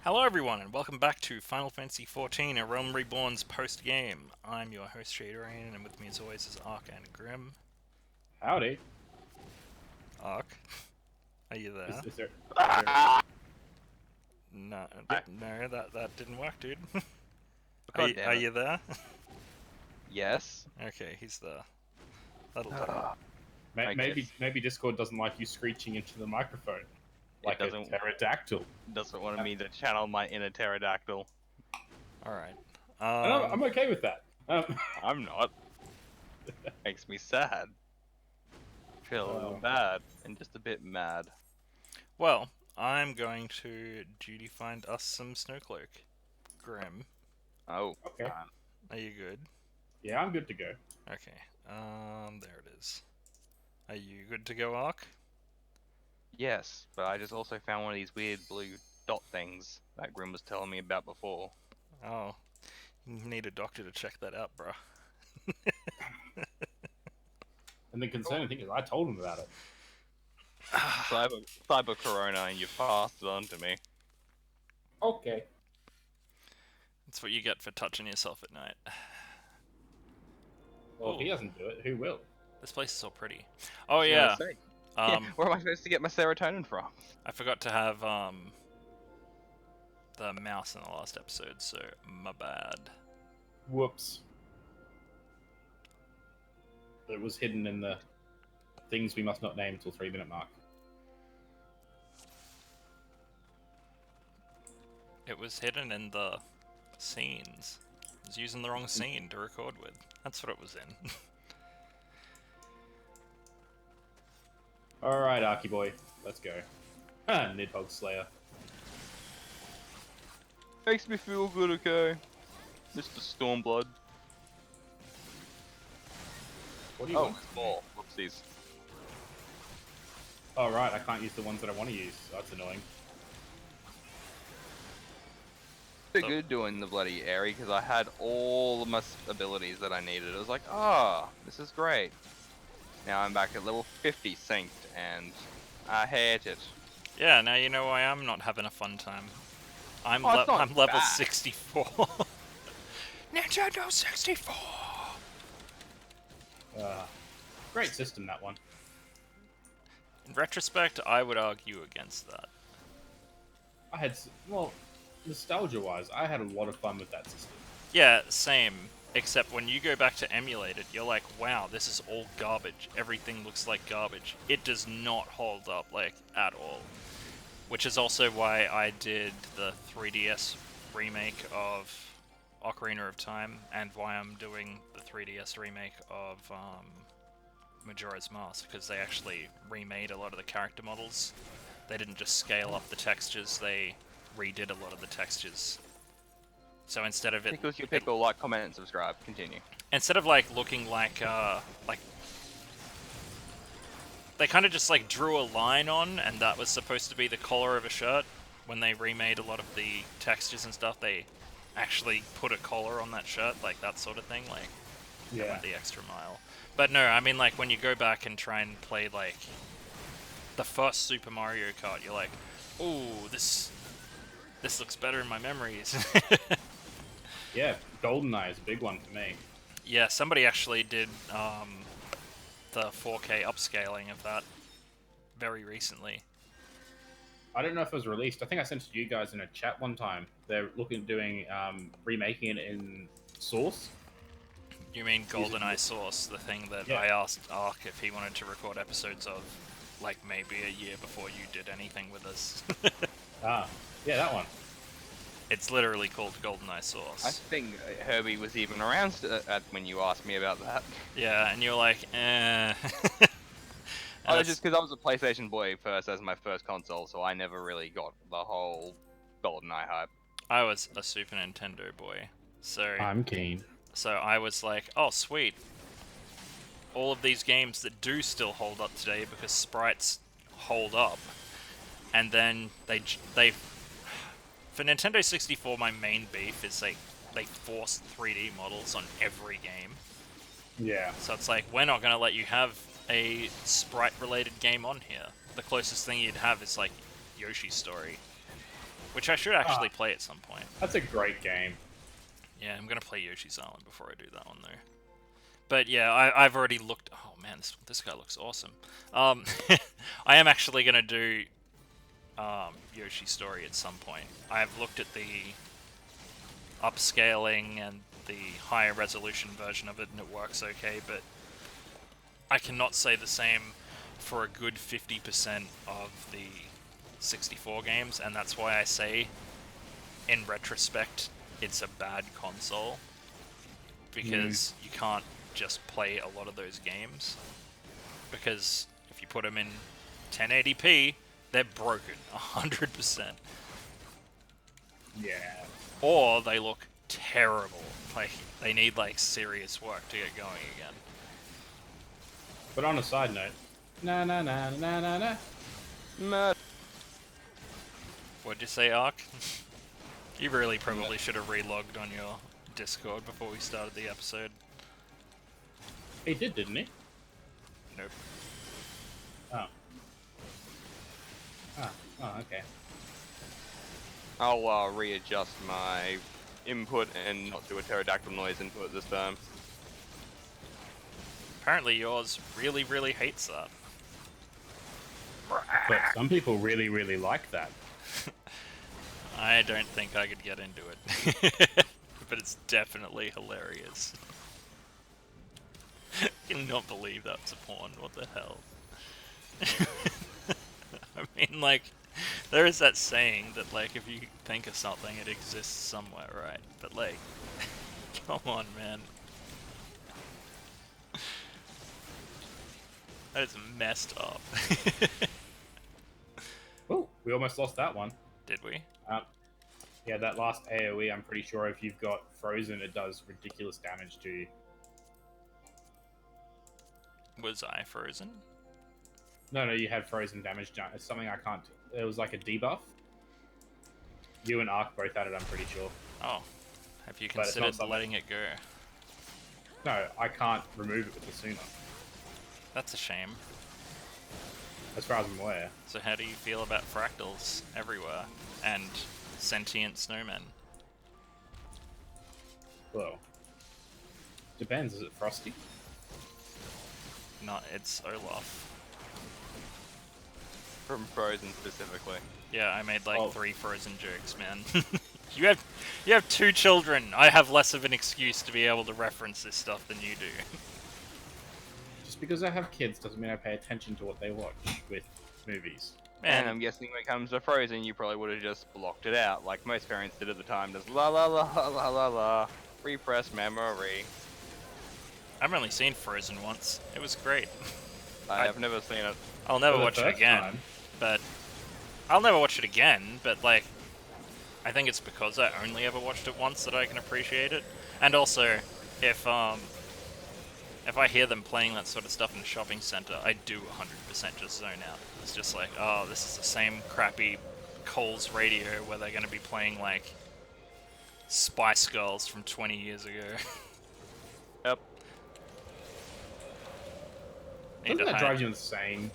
Hello everyone, and welcome back to Final Fantasy XIV, a Realm Reborn's post-game. I'm your host, Shaderain, and with me as always is Ark and Grim. Howdy. Ark, are you Is, there? is there? Is there? Ah! No, I no, that didn't work, dude. Are God you, damn are it. you there? Yes. Okay, he's there. That'll do. Ah, I Maybe guess maybe Discord doesn't like you screeching into the microphone it like a doesn't pterodactyl. want me to channel my inner pterodactyl. Alright. And I'm okay with that. I'm not. Makes me sad. Feel a little uh, bad and just a bit mad. Well, I'm going to duty find us some Snowcloak. Grim, Oh. okay. are you good? Yeah, I'm good to go. Okay, there it is. Are you good to go, Ark? Yes, but I just also found one of these weird blue dot things that Grim was telling me about before. Oh, you need a doctor to check that out, bro. And the concerning thing is, I told him about it. Cyber Corona, and you passed it on to me. Okay. That's what you get for touching yourself at night. Well, if he Ooh. doesn't do it, who will? This place is all pretty. Oh I was yeah. gonna say, yeah, where am I supposed to get my serotonin from? I forgot to have the mouse in the last episode, so my bad. Whoops. It was hidden in the things we must not name till 3-minute mark. It was hidden in the scenes. I was using the wrong scene to record with. That's what it was in. Alright, Arky boy. Let's go. Nidhogg Slayer. Makes me feel good, okay? Mr. Stormblood. What do you Oh, want? it's ball. Whoopsies. Oh, right, I can't use the ones that I want to use. That's annoying. Pretty good doing the bloody Airy because I had all of my abilities that I needed. It was like, ah, this is great. Now I'm back at level 50 synced and I hate it. Yeah, now you know why I'm not having a fun time. I'm Oh, it's not I'm level bad. 64. Nintendo 64. Great system, that one. In retrospect, I would argue against that. I had, well, nostalgia-wise, I had a lot of fun with that system. Yeah, same. Except when you go back to emulate it, you're like, wow, this is all garbage. Everything looks like garbage. It does not hold up, like, at all. Which is also why I did the 3DS remake of Ocarina of Time, and why I'm doing the 3DS remake of Majora's Mask, because they actually remade a lot of the character models. They didn't just scale up the textures, they redid a lot of the textures. So instead of it, Pickles you pickle, like, comment, and subscribe. Continue. instead of like looking like they kind of just like drew a line on, and that was supposed to be the collar of a shirt. When they remade a lot of the textures and stuff, they actually put a collar on that shirt, like that sort of thing. Like, they Yeah. went the extra mile. But no, I mean, like, when you go back and try and play like the first Super Mario Kart, you're like, ooh, this looks better in my memories. Yeah, GoldenEye is a big one for me. Yeah, somebody actually did the 4K upscaling of that very recently. I don't know if it was released. I think I sent it to you guys in a chat one time. They're looking at doing, remaking it in Source. You mean GoldenEye Source, the thing that Yeah. I asked Ark if he wanted to record episodes of, like maybe a year before you did anything with us. Ah, yeah, that one. It's literally called GoldenEye I Source. think Herbie was even around when you asked me about that. Yeah, and you're like, eh. Oh, it's just because I was a PlayStation boy first as my first console, so I never really got the whole GoldenEye hype. I was a Super Nintendo boy, so I'm keen. I was like, oh sweet, all of these games that do still hold up today because sprites hold up, and then they for Nintendo 64, my main beef is they forced 3D models on every game. Yeah. So it's like, we're not going to let you have a sprite-related game on here. The closest thing you'd have is like Yoshi's Story. which I should actually play at some point. That's a great game. Yeah, I'm gonna play Yoshi's Island before I do that one though. But yeah, I've already looked. Oh man, this guy looks awesome. I am actually gonna do Yoshi's Story at some point. I've looked at the upscaling and the higher resolution version of it, and it works okay. But I cannot say the same for a good 50% of the 64 games, and that's why I say, in retrospect, it's a bad console, because you can't just play a lot of those games, because if you put them in 1080p, they're broken 100%. Yeah. Or they look terrible. Like, they need, like, serious work to get going again. But on a side note, na na na na na na. Meh. What'd you say, Ark? You really probably should have relogged on your Discord before we started the episode. He did, didn't he? Nope. Oh. Oh, okay. I'll readjust my input and not do a pterodactyl noise input this time. Apparently yours really, really hates that. But some people really, really like that. I don't think I could get into it. But it's definitely hilarious. I cannot believe that's a porn. What the hell? I mean, like, there is that saying that, like, if you think of something, it exists somewhere, right? But, like, come on, man. That is messed up. Oh, we almost lost that one. Did we? Yeah, that last AoE, I'm pretty sure if you've got frozen, it does ridiculous damage to you. Was I frozen? No, you had frozen damage. It's something I can't... It was like a debuff. You and Ark both had it, I'm pretty sure. Oh. Have you But it's not considered something- letting it go? No, I can't remove it with the Suna, That's a shame. as far as I'm aware. So how do you feel about fractals everywhere? And sentient snowmen? Well, depends. Is it Frosty? Not, it's Olaf. From Frozen specifically. Yeah, I made like Oh. 3 Frozen jokes, man. you have 2 children. I have less of an excuse to be able to reference this stuff than you do. Just because I have kids doesn't mean I pay attention to what they watch with movies. Man, And I'm guessing when it comes to Frozen, you probably would have just blocked it out, like most parents did at the time. Just la la la la la la, repress memory. I've only seen Frozen once. It was great. I have never seen it. I'll never For the watch it first again. time. But I'll never watch it again. But like, I think it's because I only ever watched it once that I can appreciate it. And also, if I hear them playing that sort of stuff in a shopping center, I do 100% just zone out. It's just like, oh, this is the same crappy Coles radio where they're going to be playing like Spice Girls from 20 years ago. Yep. Need Doesn't to that hide drive you insane?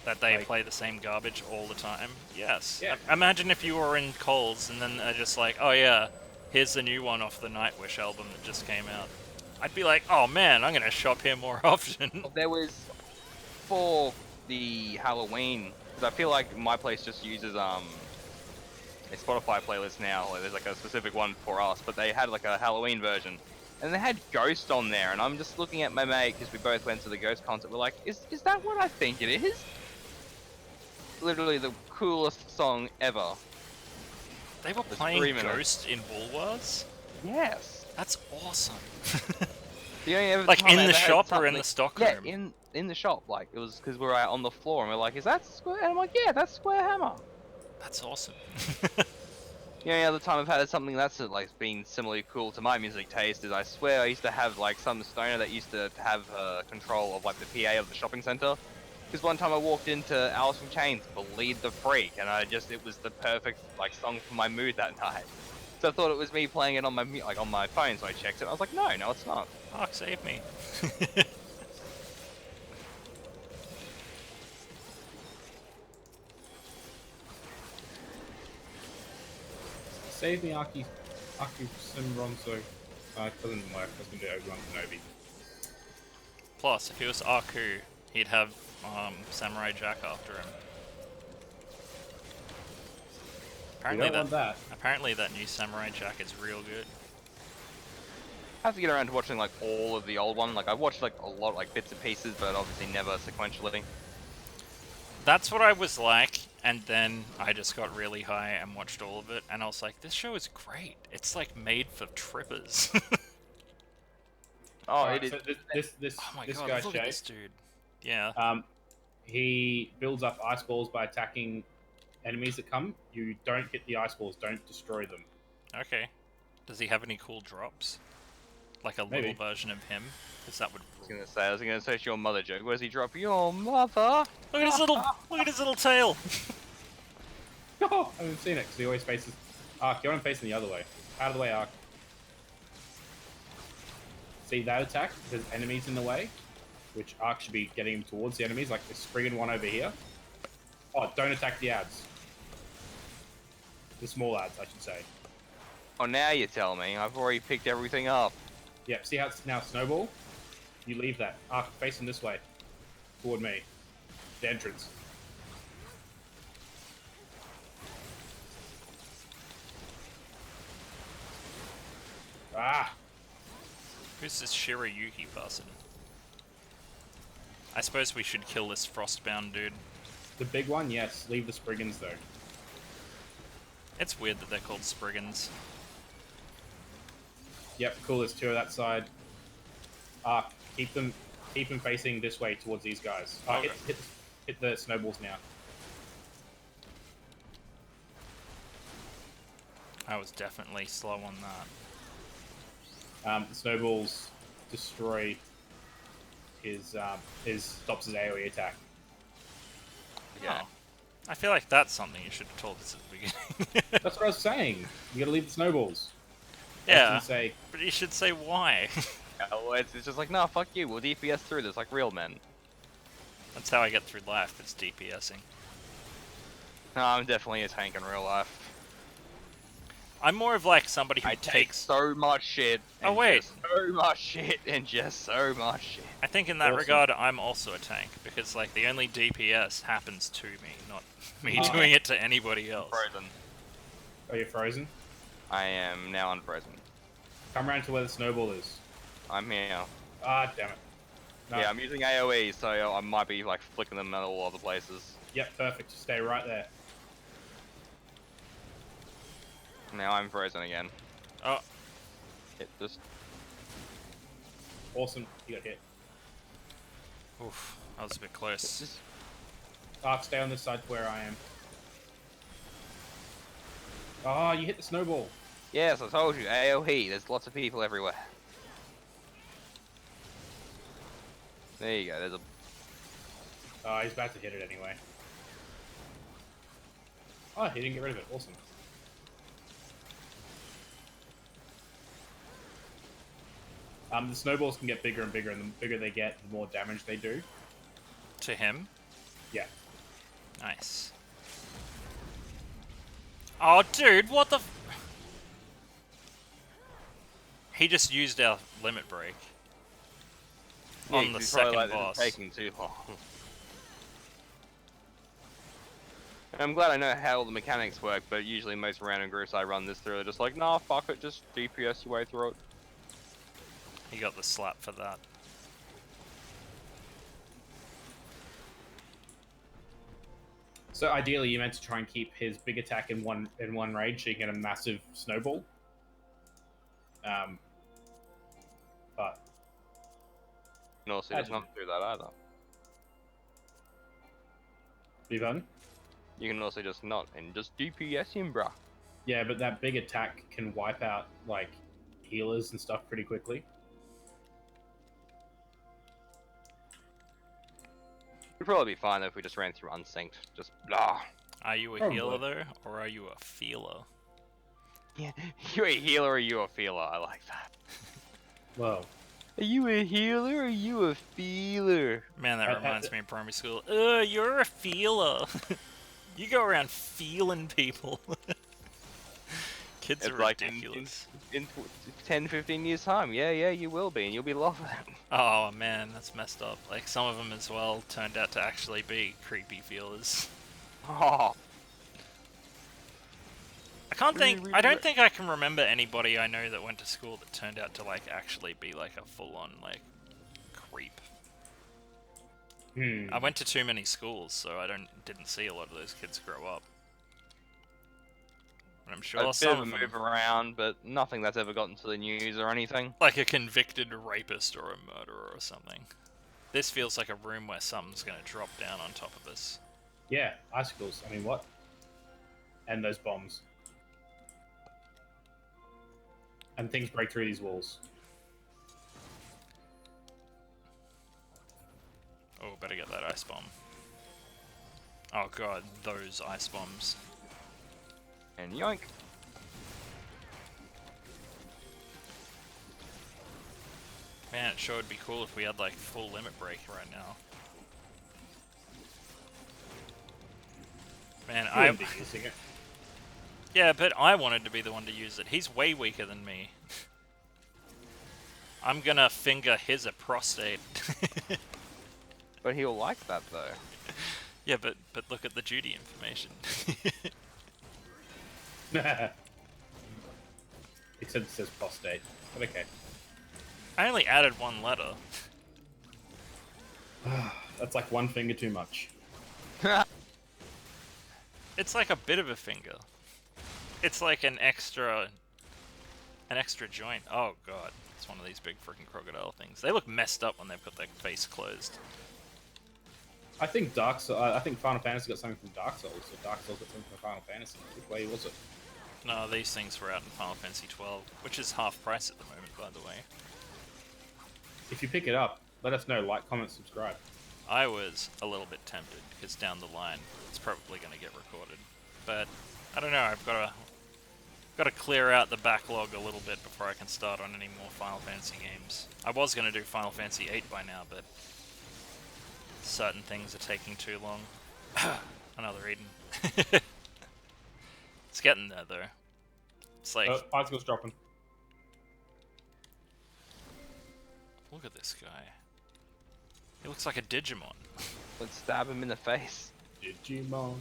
that they like- play the same garbage all the time. Yes. Yeah. Imagine if you were in Coles and then they're just like, oh yeah, here's the new one off the Nightwish album that just came out. I'd be like, oh man, I'm gonna shop here more often. There was for the Halloween, because I feel like my place just uses a Spotify playlist now. Like, there's like a specific one for us, but they had like a Halloween version, and they had Ghost on there. And I'm just looking at my mate because we both went to the Ghost concert. We're like, is that what I think it is? Literally the coolest song ever. They were The playing screaming. Ghost in Woolworths? Yes. That's awesome. The only other Like, time in I the ever had shop or in something- the stock Yeah, room? in the shop. Like, it was because we were out on the floor and we're like, is that Square? And I'm like, yeah, that's Square Hammer. That's awesome. The only other time I've had something that's like been similarly cool to my music taste is I swear I used to have like some stoner that used to have control of like the PA of the shopping center. Because one time I walked into Alice in Chains, Bleed the Freak, and it was the perfect like song for my mood that night. So I thought it was me playing it on my on my phone, so I checked it. I was like, no, it's not. Fuck, save me. Save me, Aki Simronso. It doesn't work. I was gonna do Obi-Wan Kenobi. Plus, if he was Aku, he'd have Samurai Jack after him. You don't want that. Apparently that new Samurai Jack is real good. I have to get around to watching like all of the old one. Like I've watched like a lot, like bits and pieces, but obviously never sequentially. That's what I was like, and then I just got really high and watched all of it, and I was like, this show is great. It's like made for trippers. Oh, Alright, it so is. Oh my this god, guy, look at Shay, this dude. Yeah. he builds up ice balls by attacking enemies that come. You don't hit the ice balls. Don't destroy them. Okay. Does he have any cool drops? Like a Maybe. little version of him? Because that would. I was gonna say it's your mother joke. Where's he drop? Your mother? Look at his little tail. I haven't seen it because he always faces. Ark, you want him facing the other way. Out of the way, Ark. See that attack? There's enemies in the way, which Ark should be getting him towards the enemies, like this friggin' one over here. Oh, don't attack the ads. The small ads, I should say. Oh, now you tell me. I've already picked everything up. Yep, see how it's now snowball? You leave that. Ark, facing this way. Toward me. The entrance. Ah! Who's this Shirayuki person? I suppose we should kill this Frostbound dude. The big one, yes. Leave the Spriggans, though. It's weird that they're called Spriggans. Yep, cool. There's two of that side. Keep them facing this way towards these guys. Okay. Hit the snowballs now. I was definitely slow on that. The snowballs destroy his stops his AoE attack. Yeah. Oh. I feel like that's something you should have told us at the beginning. That's what I was saying. You gotta leave the snowballs. Yeah, Say, but you should say why. Oh, it's just like, no, fuck you. We'll DPS through this like real men. That's how I get through life, it's DPSing. No, I'm definitely a tank in real life. I'm more of like somebody who I take takes... so much shit. Oh, and wait. just so much shit and just so much shit. I think in that Awesome. regard, I'm also a tank, because like the only DPS happens to me, not me Ah. doing it to anybody else. Frozen. are you frozen? I am now unfrozen. Come around to where the snowball is. I'm here. Ah, damn it. No. Yeah, I'm using AoE, so I might be like flicking them at all other places. Yep, perfect. Stay right there. Now I'm frozen again. Oh, It just Awesome. You got hit. oof, that was a bit close. just Stay on this side where I am. Oh, you hit the snowball. yes, I told you, AoE. There's lots of people everywhere. There you go. There's a Oh, he's about to hit it anyway. Oh, he didn't get rid of it. Awesome. The snowballs can get bigger and bigger, and the bigger they get, the more damage they do. To him? Yeah. Nice. Oh, dude, what the He just used our limit break. On yeah, the 'cause he's second probably like, boss. This is taking too long. And I'm glad I know how all the mechanics work, but usually most random groups I run this through are just like, nah, fuck it, just DPS your way through it. He got the slap for that. So ideally, you meant to try and keep his big attack in one range, so you can get a massive snowball. But And also, just not do that either. Bevan? You can also just not and just DPS him, bruh. Yeah, but that big attack can wipe out like healers and stuff pretty quickly. It'd probably be fine though if we just ran through unsynced. Just blah. Are you a Probably. healer though, or are you a feeler? Yeah, you a healer or you a feeler? I like that. Well, Are you a healer or you a feeler? Man, that I- reminds me of primary school. You're a feeler. You go around feeling people. Kids It's are like ridiculous. in 10, 15 years time. Yeah, you will be, and you'll be loving it. Oh man, that's messed up. Like some of them as well turned out to actually be creepy feelers. Oh, I don't think I can remember anybody I know that went to school that turned out to like actually be like a full-on like creep. I went to too many schools, so I didn't see a lot of those kids grow up. And I'm sure a bit some of a of them, move around, but nothing that's ever gotten to the news or anything. like a convicted rapist or a murderer or something. This feels like a room where something's gonna drop down on top of us. Yeah, icicles. I mean, what? And those bombs. And things break through these walls. Oh, better get that ice bomb. Oh god, those ice bombs. And yoink. Man, it sure would be cool if we had like full limit break right now. Man, You wouldn't be using it. Yeah, but I wanted to be the one to use it. He's way weaker than me. I'm gonna finger his a prostate. But he'll like that though. Yeah, but look at the duty information. Except it says prostate. But okay. I only added one letter. That's like one finger too much. It's like a bit of a finger. It's like an extra joint. Oh god, it's one of these big freaking crocodile things. They look messed up when they've got their face closed. I think I think Final Fantasy got something from Dark Souls, or Dark Souls got something from Final Fantasy. Which way was it? No, these things were out in Final Fantasy XII, which is half price at the moment, by the way. If you pick it up, let us know. Like, comment, subscribe. I was a little bit tempted, because down the line, it's probably going to get recorded. But, I don't know, I've got to clear out the backlog a little bit before I can start on any more Final Fantasy games. I was going to do Final Fantasy VIII by now, but certain things are taking too long. Another Eden. It's getting there, though. It's like... Icicles dropping. Look at this guy. He looks like a Digimon. Let's stab him in the face. Digimon.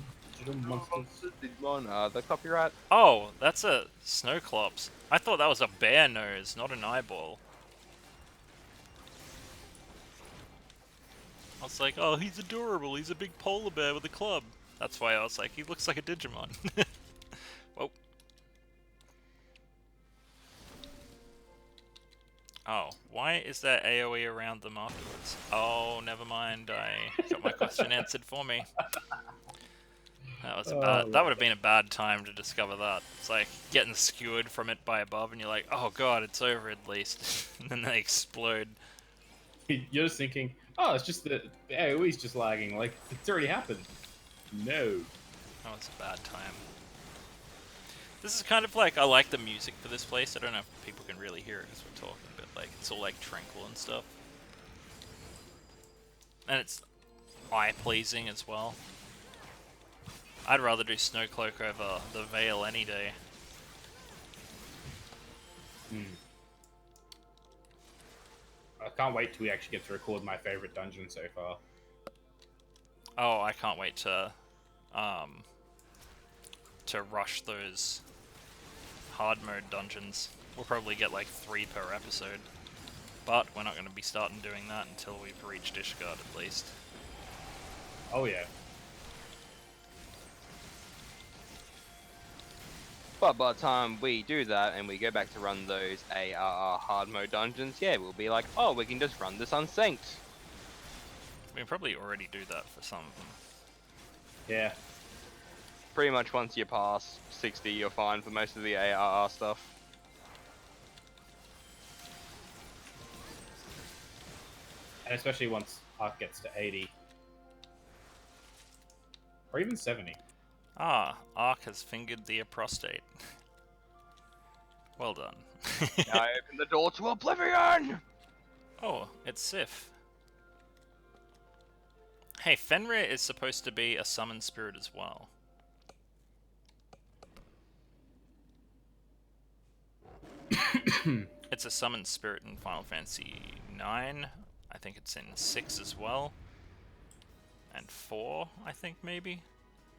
Monsters. Digimon, the copyright. Oh, that's a Snowclops. I thought that was a bear nose, not an eyeball. I was like, oh, he's adorable. He's a big polar bear with a club. That's why I was like, he looks like a Digimon. Whoa. Oh, why is there AoE around them afterwards? Oh, never mind. I got my question answered for me. That was that would have been a bad time to discover that. It's like getting skewered from it by above, and you're like, oh god, it's over at least. And then they explode. You're just thinking, oh, it's just the AoE's just lagging. Like, it's already happened. No. That was a bad time. This is kind of like, I like the music for this place. I don't know if people can really hear it as we're talking, but like, it's all like tranquil and stuff. And it's eye-pleasing as well. I'd rather do Snowcloak over the Veil any day. I can't wait till we actually get to record my favorite dungeon so far. Oh, I can't wait to rush those hard mode dungeons. We'll probably get like 3 per episode, but we're not going to be starting doing that until we've reached Ishgard at least. Oh yeah. But by the time we do that and we go back to run those ARR hard mode dungeons, yeah, we'll be like, oh, we can just run this unsynced. We can probably already do that for some of them. Yeah. Pretty much once you pass 60, you're fine for most of the ARR stuff. And especially once Arc gets to 80. Or even 70. Ah, Ark has fingered the prostate. Well done. I open the door to oblivion! Oh, it's Sif. Hey, Fenrir is supposed to be a summon spirit as well. It's a summon spirit in Final Fantasy IX. I think it's in 6 as well. And 4, I think, maybe?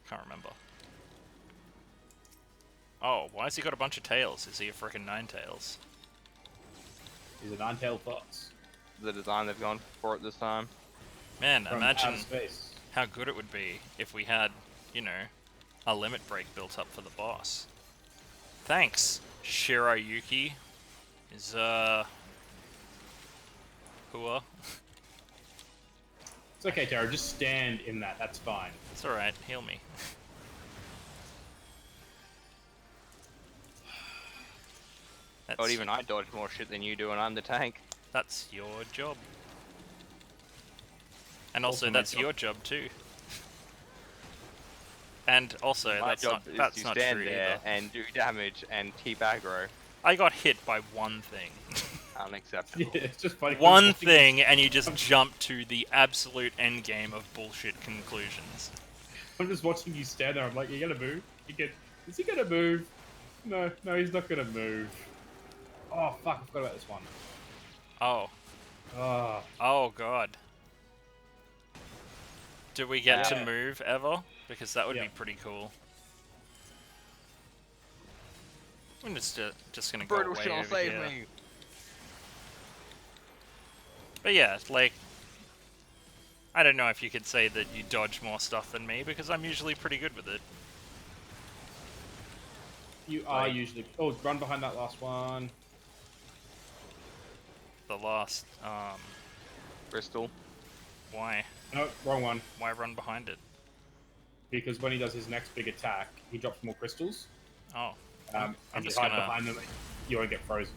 Can't remember. Oh, why has he got a bunch of tails? Is he a frickin' 9 tails? He's a nine-tailed fox. The design they've gone for it this time. Man, From imagine outer space. how good it would be if we had, you know, a limit break built up for the boss. Thanks, Shirayuki. Is, Hua? It's okay, Tara. Just stand in that. That's fine. It's alright, heal me. But even I dodge more shit than you do, and I'm the tank. That's your job. And also, Also my that's job. your job too. And also, My that's job not is that's to not stand true there either. and do damage and keep aggro. I got hit by one thing. Unacceptable. Yeah, it's just funny. 'cause One watching thing, and you just jump to the absolute end game of bullshit conclusions. I'm just watching you stand there. I'm like, you gonna move? Is he gonna move? No, he's not gonna move. Oh fuck! I forgot about this one. Oh. Oh, Oh god. Do we get to Yeah. move ever? Because that would Yeah. be pretty cool. I'm just gonna go Brutal away shall over save here. me. But yeah, like, I don't know if you could say that you dodge more stuff than me, because I'm usually pretty good with it. you are usually. Oh, run behind that last one. The last, Crystal. why? No, wrong one. Why run behind it? Because when he does his next big attack, he drops more crystals. Oh. And I'm you just hide gonna- behind them, you won't get frozen.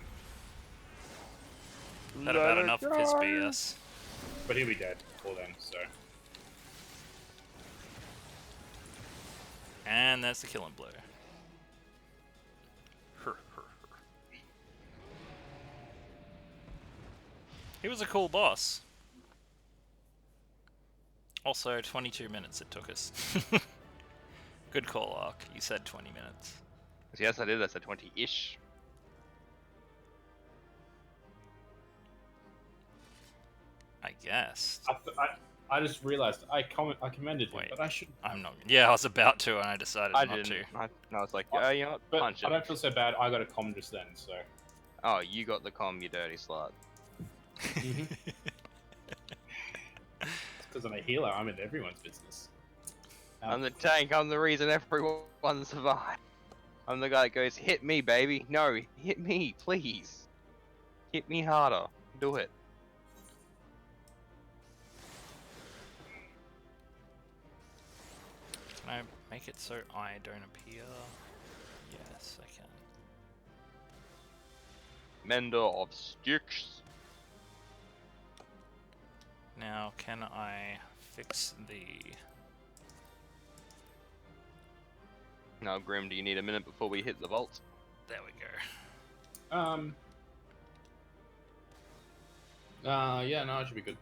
That about enough of his BS. But he'll be dead before then, so. And there's the killing blow. He was a cool boss. Also, 22 minutes it took us. Good call, Ark. You said 20 minutes. Yes, I did. That's a 20-ish. I guess. I just realized I commended him, Wait. but I should. I'm not. Yeah, I was about to, and I decided I not didn't. to. I was like, yeah, you know what? But Punch I it. don't feel so bad. I got a comm just then, so. Oh, you got the comm, you dirty slut. Because I'm a healer, I'm in everyone's business. I'm the tank. I'm the reason everyone survived. I'm the guy that goes, hit me, baby. No, hit me, please. Hit me harder. Do it. Can I make it so I don't appear? Yes, I can. Mender of sticks. Now, can I fix the... Now, Grim, do you need a minute before we hit the vault? There we go. Yeah, no, it should be good.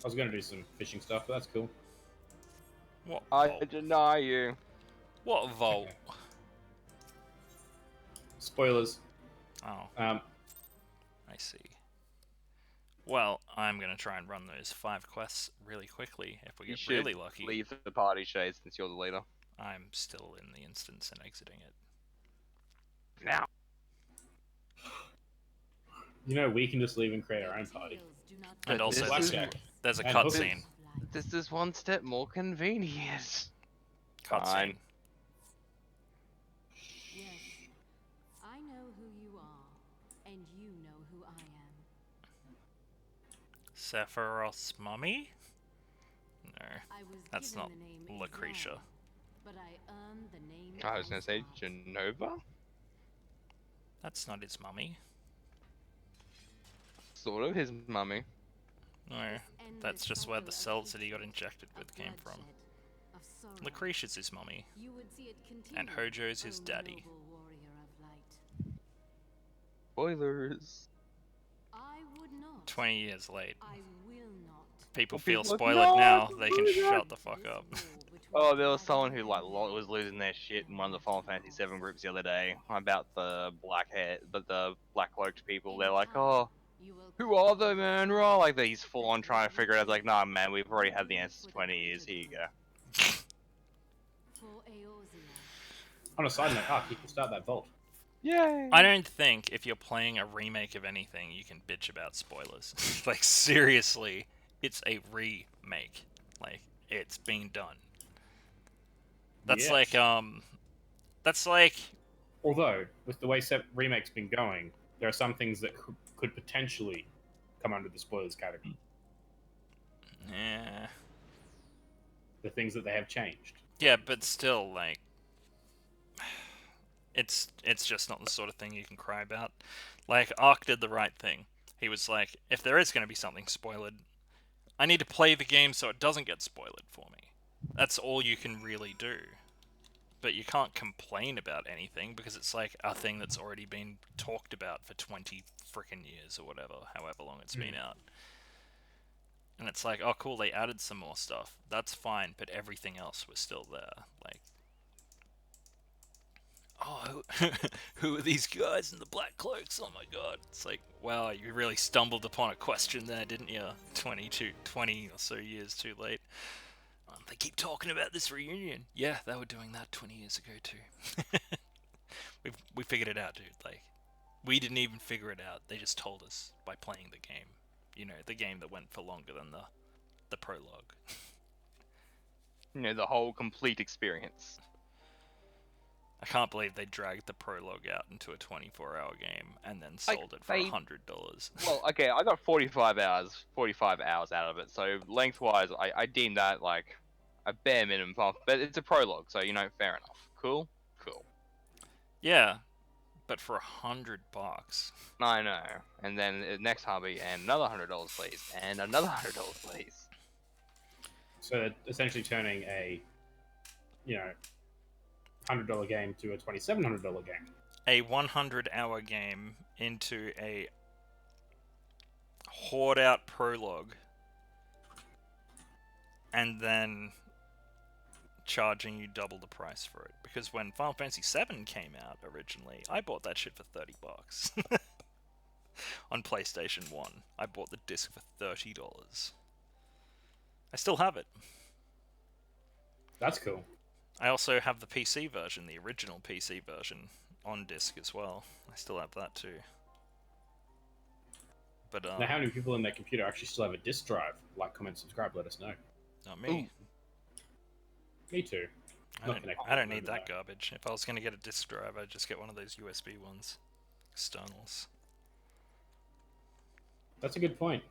I was gonna do some fishing stuff, but that's cool. What I vault? deny you. What vault? Spoilers. Oh, Um, I see. Well, I'm gonna try and run those 5 quests really quickly. If we You get should really lucky, leave the party, Shade, since you're the leader. I'm still in the instance and exiting it. Now. you know, we can just leave and create our own party. And also, this there's, is- Blackjack. there's a And cutscene. This is one step more convenient. Cutscene. Fine. Yes, I know who you are, and you know who I am. Sephiroth's mummy? No, I was that's given not the name Lucretia. Israel, but I earned the name I was gonna say elsewhere. Genova? That's not his mummy. Sort of his mummy. No, This that's endless just where the cycle of cells that he got injected of with came from. bloodshed, of sorrow. Lucretia's his mummy. You would see it And continue, Hojo's his O daddy. noble warrior of light. Spoilers. I would not. 20 years late. I will not. People Well, feel people are like, spoiled "No, now, don't they do can that." shut the fuck This up. war Oh, there was someone who like was losing their shit in one of the Final Fantasy VII groups the other day about the the black cloaked people. They're like, oh, who are they, man? Raw, like he's full on trying to figure it out. It's like, nah, man, we've already had the answers 20 years. Here you go. On a side note, you can start that vault. Yay! I don't think if you're playing a remake of anything, you can bitch about spoilers. Like, seriously, it's a remake. Like, it's been done. That's Yes. that's like... Although, with the way Remake's been going, there are some things that could potentially come under the spoilers category. Yeah. The things that they have changed. Yeah, but still, like... It's just not the sort of thing you can cry about. Like, Ark did the right thing. He was like, if there is going to be something spoiled, I need to play the game so it doesn't get spoiled for me. That's all you can really do. But you can't complain about anything because it's like a thing that's already been talked about for 20 frickin' years or whatever, however long it's been out. And it's like, oh cool, they added some more stuff. That's fine, but everything else was still there. Like, oh, who are these guys in the black cloaks? Oh my god. It's like, wow, you really stumbled upon a question there, didn't you? 20 or so years too late. They keep talking about this reunion. Yeah, they were doing that 20 years ago too. we figured it out, dude. Like, we didn't even figure it out. They just told us by playing the game. You know, the game that went for longer than the prologue. You know, the whole complete experience. I can't believe they dragged the prologue out into a 24-hour game and then sold it for $100. Well, okay, I got 45 hours out of it, so lengthwise, I deem that like a bare minimum. But it's a prologue, so you know, fair enough. Cool. Yeah, but for $100. I know. And then next hobby, and another $100, please, and another $100, please. So essentially turning a, $100 game to a $2,700 game. A 100-hour game into a hoard-out prologue, and then charging you double the price for it. Because when Final Fantasy VII came out originally, I bought that shit for $30. On PlayStation 1. I bought the disc for $30. I still have it. That's cool. I also have the PC version, the original PC version, on disc as well. I still have that too. But now, how many people in their computer actually still have a disc drive? Like, comment, subscribe, let us know. Not me. Me too. I don't need that garbage. If I was going to get a disc drive, I'd just get one of those USB ones. Externals. That's a good point.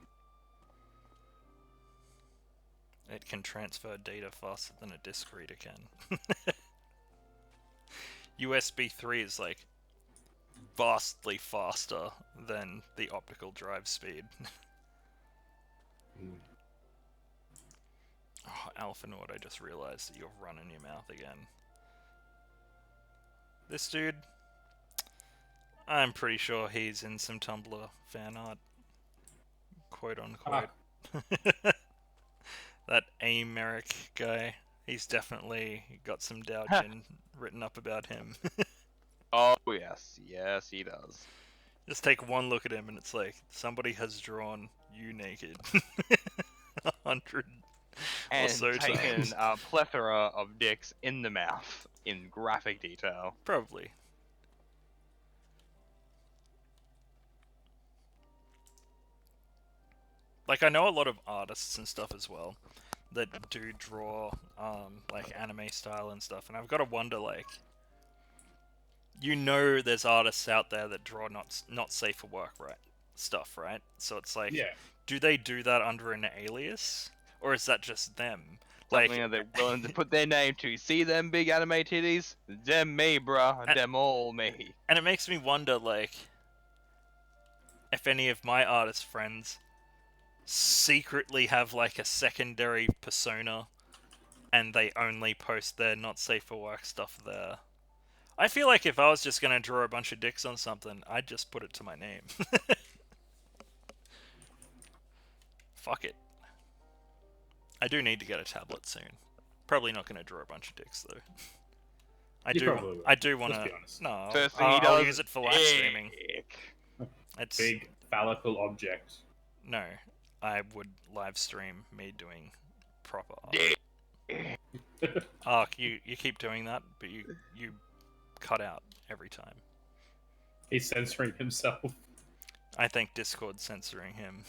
It can transfer data faster than a disc reader can. USB 3 is like vastly faster than the optical drive speed. Oh, Alphanord, I just realized that you're running your mouth again. This dude, I'm pretty sure he's in some Tumblr fan art. Quote unquote. That Americ guy, he's definitely got some Doujin written up about him. Oh, yes, he does. Just take one look at him and it's like, somebody has drawn you naked. 100 and or so taken times. a plethora of dicks in the mouth in graphic detail. Probably. Like, I know a lot of artists and stuff as well that do draw, like, anime style and stuff, and I've got to wonder, like, you know there's artists out there that draw not safe for work, right? Stuff, right? So it's like, Yeah. do they do that under an alias? Or is that just them? Something that they're willing to put their name to. See them big anime titties? Them me, bruh. Them all me. And it makes me wonder, like, if any of my artist friends secretly have, like, a secondary persona and they only post their not safe for work stuff there. I feel like if I was just gonna draw a bunch of dicks on something, I'd just put it to my name. Fuck it. I do need to get a tablet soon. Probably not going to draw a bunch of dicks though. You probably will. I do want Let's to. be honest. No, First thing he I'll does, use it for live streaming. dick. It's Big phallical object. no. I would live stream me doing proper art. Dick. Ark, you keep doing that, but you cut out every time. He's censoring himself. I think Discord's censoring him.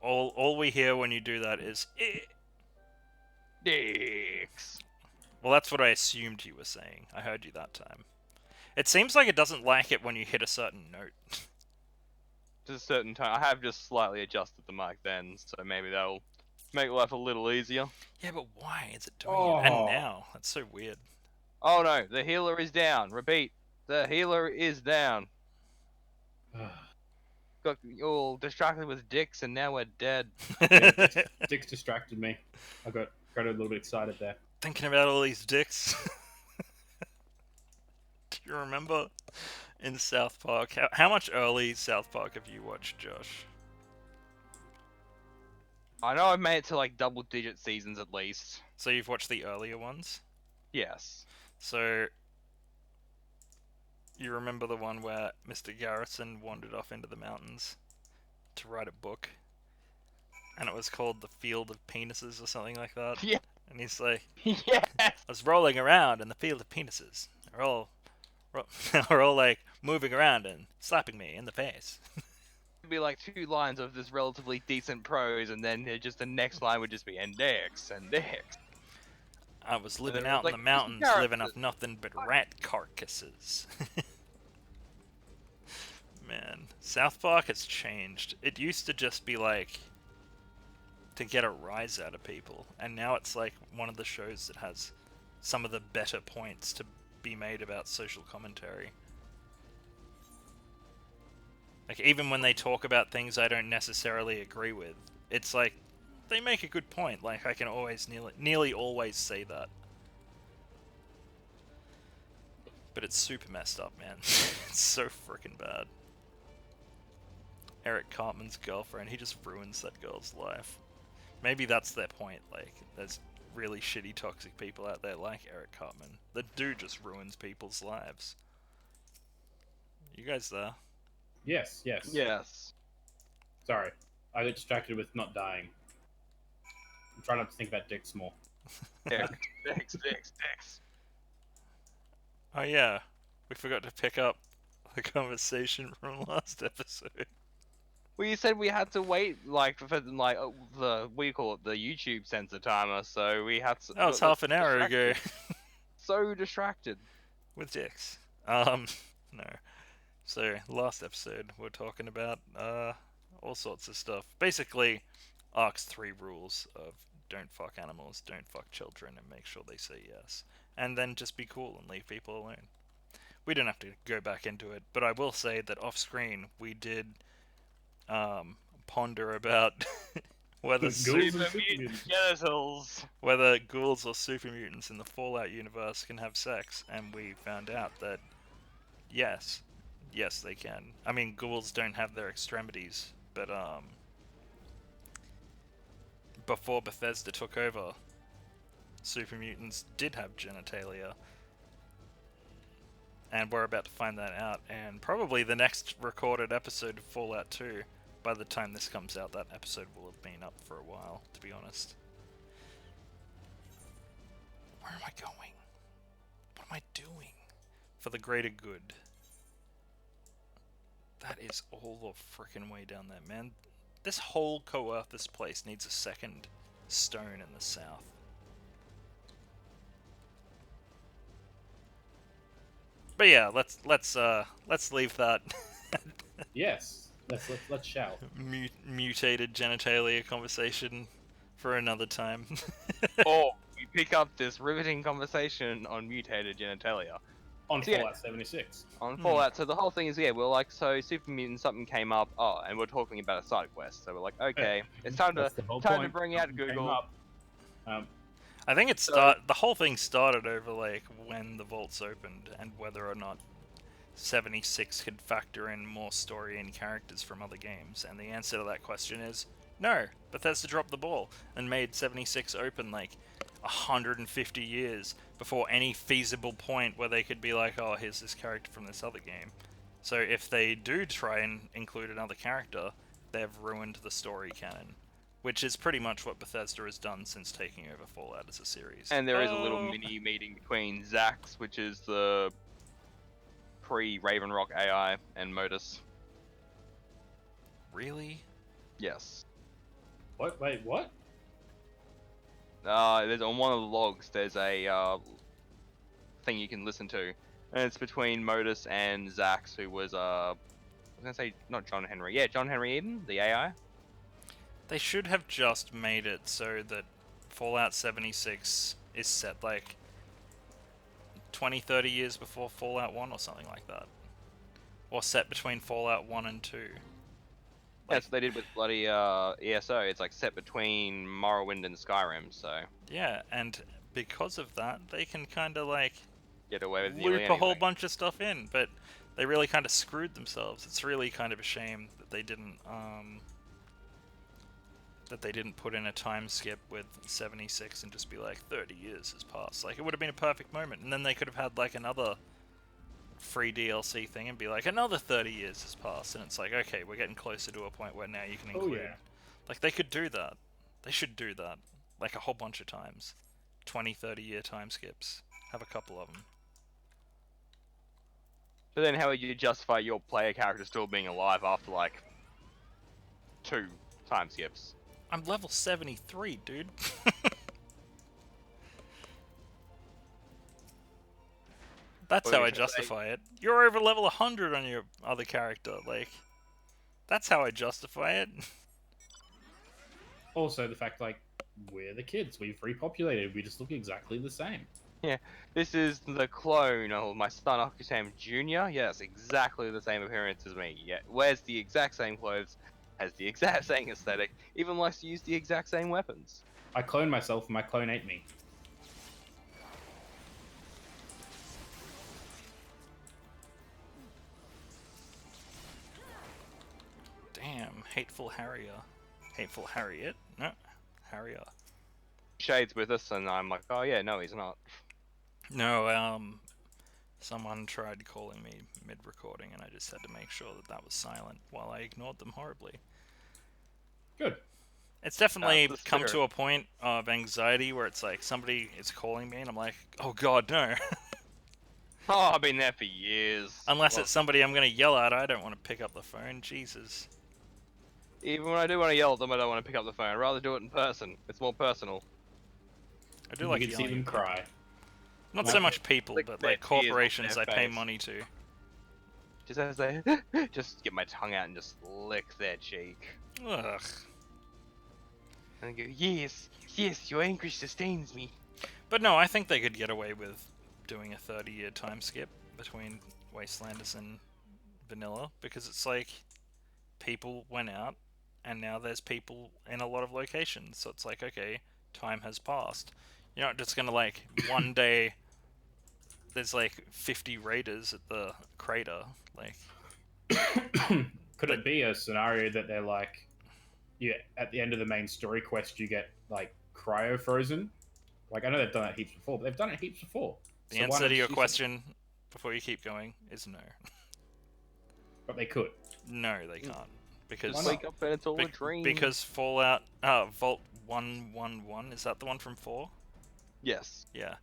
All we hear when you do that is Dicks. well, that's what I assumed you were saying. I heard you that time. It seems like it doesn't like it when you hit a certain note. To a certain time, I have just slightly adjusted the mic then, so maybe that'll make life a little easier. Yeah, but why is it doing it? And now? That's so weird. Oh no, the healer is down. Repeat, the healer is down. Got all distracted with dicks and now we're dead. Yeah, Dick's distracted me. I got a little bit excited there. Thinking about all these dicks. Do you remember in South Park? How much early South Park have you watched, Josh? I know I've made it to like double-digit seasons at least. So you've watched the earlier ones? Yes. So you remember the one where Mr. Garrison wandered off into the mountains to write a book? And it was called The Field of Penises or something like that? Yeah. And he's like, Yes. I was rolling around in the field of penises. They're all like moving around and slapping me in the face. It'd be like 2 lines of this relatively decent prose, and then just the next line would just be and dicks and dicks. I was living then out in like, the mountains, Garrison. living off nothing but rat carcasses. Man, South Park has changed. It used to just be like to get a rise out of people, and now it's like one of the shows that has some of the better points to be made about social commentary. Like, even when they talk about things I don't necessarily agree with, it's like they make a good point. Like, I can always nearly always say that. But it's super messed up, man. It's so freaking bad. Eric Cartman's girlfriend, he just ruins that girl's life. Maybe that's their point. Like, there's really shitty, toxic people out there like Eric Cartman. The dude just ruins people's lives. You guys there? Yes. Yes. Sorry. I got distracted with not dying. I'm trying not to think about dicks more. Dicks. Oh yeah, we forgot to pick up the conversation from last episode. Well, you said we had to wait, like, for like the what do you call it, the YouTube censor timer. So we had to. That was half an hour ago. So distracted. With dicks. No. So last episode we're talking about all sorts of stuff. Basically, Ark's 3 rules of don't fuck animals, don't fuck children, and make sure they say yes. And then just be cool and leave people alone. We don't have to go back into it, but I will say that off screen we did ponder about whether Genitals. whether ghouls or super mutants in the Fallout universe can have sex, and we found out that yes they can. I mean, ghouls don't have their extremities, but before Bethesda took over, super mutants did have genitalia. And we're about to find that out, and probably the next recorded episode of Fallout 2, by the time this comes out, that episode will have been up for a while, to be honest. Where am I going? What am I doing? For the greater good. That is all the frickin' way down there, man. This whole Coerthus place needs a second stone in the south. But yeah, let's leave that Yes. Let's shout. mutated genitalia conversation for another time. Or we pick up this riveting conversation on mutated genitalia. On So, yeah. Fallout 76. On Fallout, so the whole thing is, yeah, we're like, so super mutant, something came up, and we're talking about a side quest, so we're like, okay, it's time to That's the whole time to point. bring out Something came Google. up. I think So- the whole thing started over like when the vaults opened and whether or not 76 could factor in more story and characters from other games, and the answer to that question is No, Bethesda dropped the ball and made 76 open like 150 years before any feasible point where they could be like, oh, here's this character from this other game. So if they do try and include another character, they've ruined the story canon, which is pretty much what Bethesda has done since taking over Fallout as a series. And there is a little mini meeting between Zax, which is the pre-Raven Rock AI, and Modus. Really? Yes. What? Wait, what? There's on one of the logs. There's a thing you can listen to, and it's between Modus and Zax, who was I was gonna say not John Henry. Yeah, John Henry Eden, the AI. They should have just made it so that Fallout 76 is set like 20, 30 years before Fallout 1 or something like that. Or set between Fallout 1 and 2. That's what they did with bloody ESO. It's like set between Morrowind and Skyrim, so Yeah, and because of that, they can kind of like get away with loop nearly a whole anything. bunch of stuff in, but they really kind of screwed themselves. It's really kind of a shame that they didn't put in a time skip with 76 and just be like 30 years has passed. Like it would have been a perfect moment, and then they could have had like another free DLC thing and be like another 30 years has passed, and it's like, okay, we're getting closer to a point where now you can include. Oh yeah. Like they could do that. They should do that like a whole bunch of times. 20, 30 year time skips. Have a couple of them. But then how would you justify your player character still being alive after like 2 time skips? I'm level 73, dude. That's What how were I you gonna say? justify it. You're over level 100 on your other character. Like, that's how I justify it. Also, the fact like we're the kids, we've repopulated, we just look exactly the same. Yeah, this is the clone of my son Occupam Jr. Yes, exactly the same appearance as me. Yeah, wears the exact same clothes, has the exact same aesthetic, even likes to use the exact same weapons. I cloned myself, and my clone ate me. Damn, hateful Harrier. Hateful Harriet? No, Harrier. Shade's with us, and I'm like, oh yeah, no, he's not. No, someone tried calling me mid-recording, and I just had to make sure that that was silent while I ignored them horribly. Good. It's definitely That's the come to spirit. a point of anxiety where it's like somebody is calling me, and I'm like, oh god, no. Oh, I've been there for years. Unless Well, it's somebody I'm going to yell at, I don't want to pick up the phone. Jesus. even when I do want to yell at them, I don't want to pick up the phone. I'd rather do it in person. It's more personal. I do You like can see yelling them at people. cry. Not No. so much people, Lick but their like tears off corporations their I pay face. money to. Just as they just get my tongue out and just lick their cheek. Ugh. And go, yes, yes, your anguish sustains me. But no, I think they could get away with doing a 30-year time skip between Wastelanders and Vanilla, because it's like people went out and now there's people in a lot of locations, so it's like, okay, time has passed. You're not just gonna like one day there's like 50 raiders at the crater, like Could it be a scenario that they're like, you at the end of the main story quest, you get like cryo frozen? Like I know they've done that heaps before, but they've done it heaps before. the So why answer not to your just use it? question before you keep going is no. But they could. No, they can't. Because Why not? Wake up and it's all a dream. because Fallout Vault 111, is that the one from 4? yes. Yeah.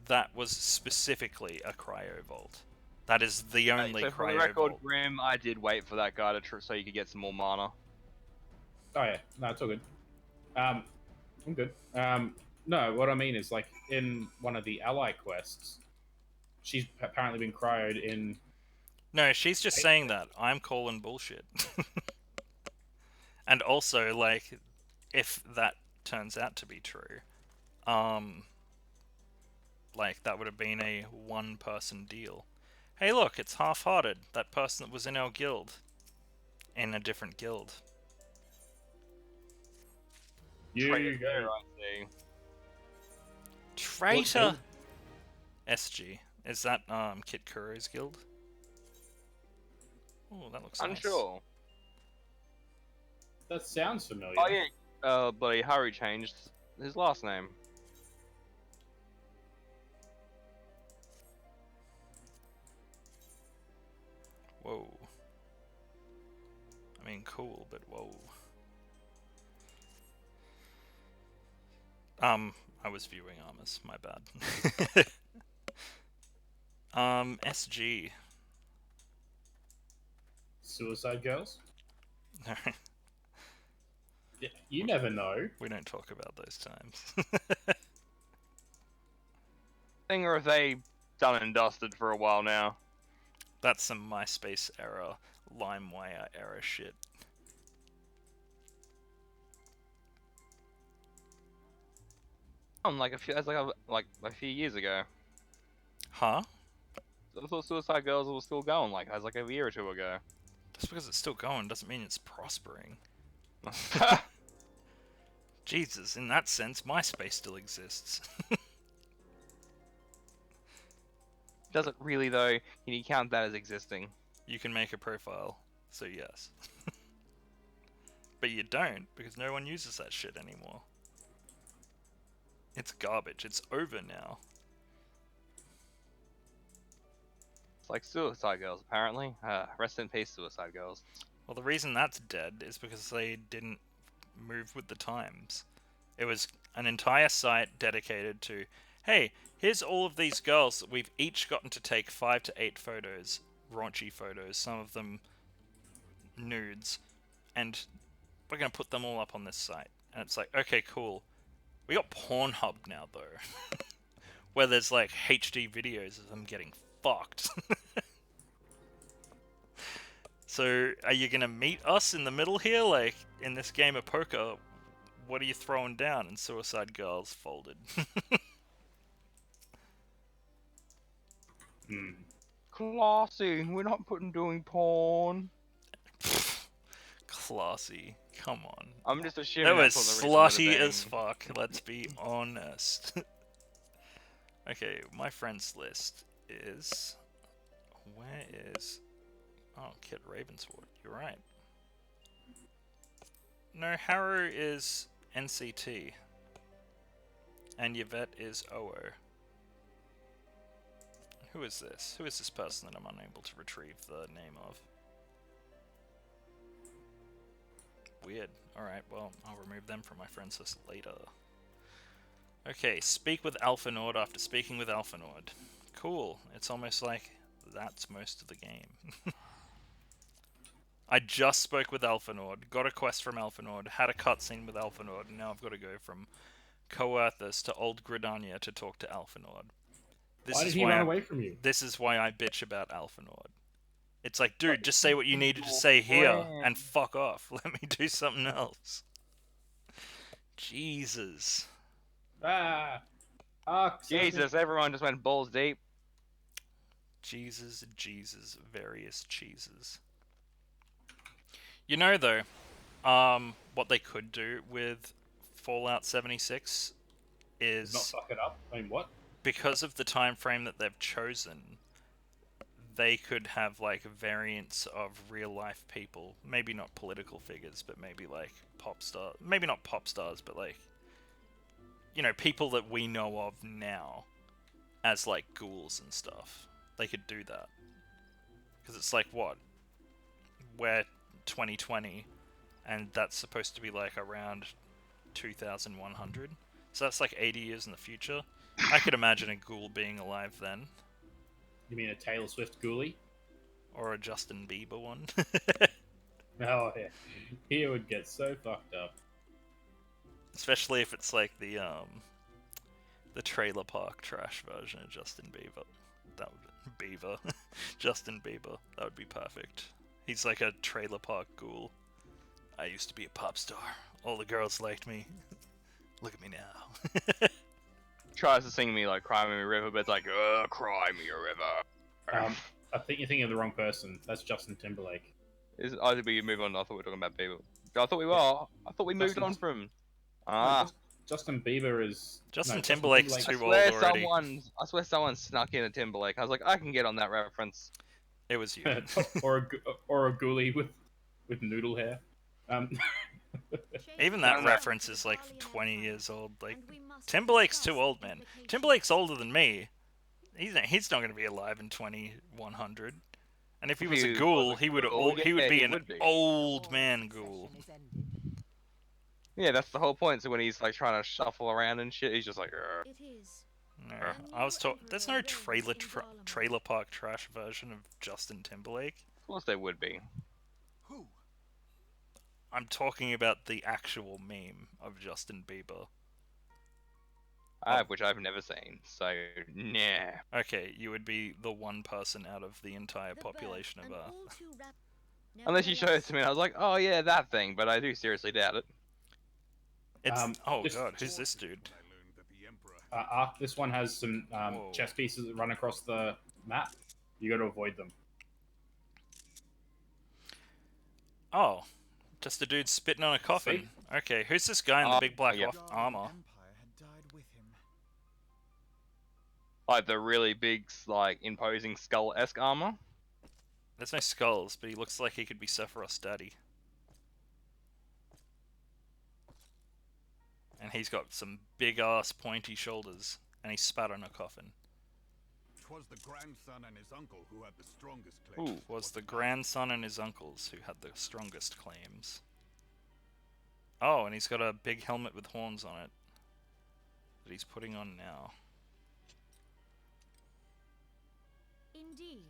That was specifically a cryo vault. That is the only So for the cryo record, vault. Grim, I did wait for that guy to so you could get some more mana. Oh yeah, no, it's all good. I'm good. No, what I mean is like in one of the ally quests, she's apparently been cryoed in. No, she's just saying that. I'm calling bullshit. And also, like, if that turns out to be true, like, that would have been a one-person deal. Hey, look, it's half-hearted. That person that was in our guild. In a different guild. Traitor You there, go. I see. Traitor! SG. Is that, Kit Kuro's guild? Oh, that looks nice. Unsure. That sounds familiar. Oh yeah. Bloody Harry changed his last name. Whoa. I mean, cool, but whoa. I was viewing Armus, my bad. SG. Suicide Girls? No, Yeah, you never know. we don't talk about those times. Thing, or have they done and dusted for a while now? That's some MySpace era, LimeWire era shit. Like a few years ago. Huh? I thought Suicide Girls was still going, like as like a year or two ago. Just because it's still going doesn't mean it's prospering. Jesus, in that sense, MySpace still exists. Does it really though? Can you count that as existing? You can make a profile, so yes. But you don't, because no one uses that shit anymore. It's garbage. It's over now. It's like Suicide Girls, apparently. Rest in peace, Suicide Girls. Well, the reason that's dead is because they didn't move with the times. It was an entire site dedicated to, hey, here's all of these girls that we've each gotten to take 5 to 8 photos, raunchy photos, some of them nudes, and we're going to put them all up on this site. And it's like, okay, cool. We got Pornhub now, though, where there's like HD videos of them getting fucked. So, are you gonna meet us in the middle here? Like, in this game of poker, what are you throwing down? And Suicide Girls folded. Classy, we're not doing porn. Classy. Come on. I'm just assuming That was that's what the reason would slutty have as been. fuck, let's be honest. Okay, my friends list is... Where is... Oh, Kit Ravenswood, you're right. No, Haru is NCT. And Yvette is OO. Who is this? Who is this person that I'm unable to retrieve the name of? Weird. Alright, well, I'll remove them from my friends list later. Okay, speak with Alphanord after speaking with Alphanord. Cool. It's almost like that's most of the game. I just spoke with Alphanord, got a quest from Alphanord, had a cutscene with Alphanord, and now I've got to go from Coerthus to Old Gridania to talk to Alphanord. Why did he run away from you? This is why I bitch about Alphanord. It's like, dude, just say what you needed to say here and fuck off. Let me do something else. Jesus. Ah! Jesus, everyone just went balls deep. Jesus, various cheeses. You know, though, what they could do with Fallout 76 is... Not fuck it up? I mean, what? Because of the time frame that they've chosen, they could have, like, variants of real-life people. Maybe not political figures, but maybe, like, pop stars. Maybe not pop stars, but, like, you know, people that we know of now as, like, ghouls and stuff. They could do that. Because it's like, what? We're 2020, and that's supposed to be, like, around 2100. So that's, like, 80 years in the future. I could imagine a ghoul being alive then. You mean a Taylor Swift ghoulie? Or a Justin Bieber one. Oh, yeah. He would get so fucked up. Especially if it's like the trailer park trash version of Justin Bieber. That would Bieber. Justin Bieber. That would be perfect. He's like a trailer park ghoul. I used to be a pop star. All the girls liked me. Look at me now. Tries to sing me like "Cry Me a River," but it's like, "Cry me a river." I think you're thinking of the wrong person. That's Justin Timberlake. I think we move on. I thought we were talking about Bieber. I thought we were. I thought we moved on from. Justin Bieber is... Justin Timberlake's Timberlake. too old already. I swear someone snuck in a Timberlake. I was like, I can get on that reference. It was you. or a ghoulie with noodle hair. Even that No, no. reference is like 20 years old. Like, Timberlake's too old, man. Timberlake's older than me. He's not going to be alive in 2100. And if he If was a he ghoul, was a ghoul, he would yeah, be he an would be. old man ghoul. Yeah, that's the whole point. So when he's like trying to shuffle around and shit, he's just like, "Urgh." It is. No, I was talking. There's no trailer park trash version of Justin Timberlake. Of course they would be. Who? I'm talking about the actual meme of Justin Bieber. Which I've never seen. So nah. Okay, you would be the one person out of the entire population of Earth. Unless you show it to me, and I was like, oh yeah, that thing. But I do seriously doubt it. It's oh just- god, who's this dude? I learned that the Emperor Ark, this one has some Whoa. chess pieces that run across the map. You got to avoid them. Oh, just a dude spitting on a coffin. Okay, who's this guy in the big black yeah. armor? Empire had died with him. Like the really big, like imposing skull-esque armor. There's no skulls, but he looks like he could be Sephiroth's daddy. And he's got some big ass pointy shoulders, and he spat on a coffin. 'Twas the grandson and his uncle who had the strongest claim. Ooh. Was the grandson and his uncles who had the strongest claims. Oh, and he's got a big helmet with horns on it that he's putting on now. Indeed.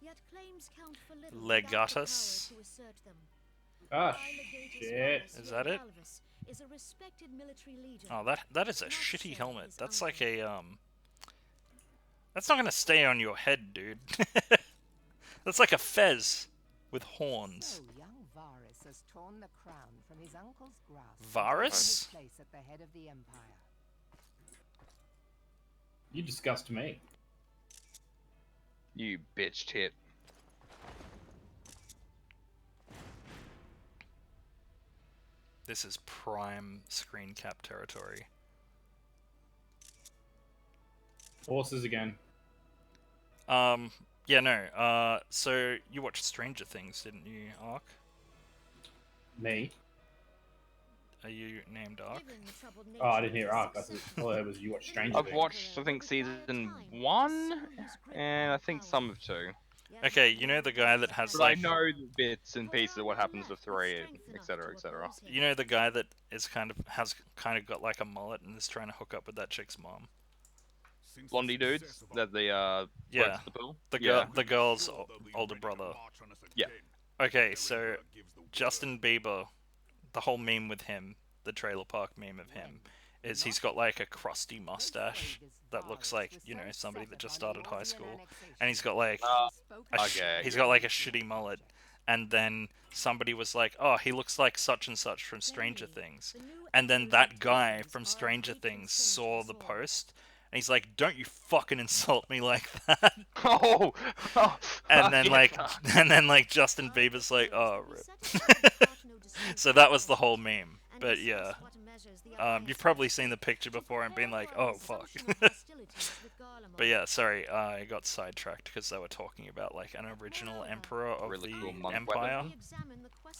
Yet claims count for little Legatus? without the power to assert them. Ah, Legatus shit. Varus Is that it? Galvus is a respected military leader. Oh, that is a Not shitty so helmet. his That's uncle. like a That's not gonna stay on your head, dude. That's like a fez with horns. So young Varus has torn the crown from his uncle's grasp. Varus? And taken his place at the head of the empire. You disgust me. You bitch tit. This is prime screen cap territory. Horses again. Yeah, no. So you watched Stranger Things, didn't you, Ark? Me. Are you named Ark? Given the troubled Oh, I nature didn't hear of Ark. his I thought succession, all I heard was you watched Stranger I've Things. watched, I think, season 1, and I think some of 2. Okay, you know the guy that has But I like, know the bits and pieces of what happens to 3, etc., etc. you know the guy that is kind of got like a mullet and is trying to hook up with that chick's mom. Since Blondie the dudes, success of that the Yeah, floats the pool. the Yeah. the girl's Sure, they'll be older ready to brother. march on us Yeah. again. Okay, The so Emperor gives the word. Justin Bieber, the whole meme with him, the trailer park meme of him, is he's got like a crusty mustache that looks like, you know, somebody that just started high school, and he's got like Okay, he's got like a shitty mullet, and then somebody was like, oh, he looks like such and such from Stranger Things, and then that guy from Stranger Things saw the post, and he's like, don't you fucking insult me like that. Oh, And then yeah. like Justin Bieber's like, oh, rip. So that was the whole meme. But yeah, you've probably seen the picture before and been like, oh fuck. But yeah, sorry, I got sidetracked because they were talking about like an original emperor of Really the cool monk empire. weapon.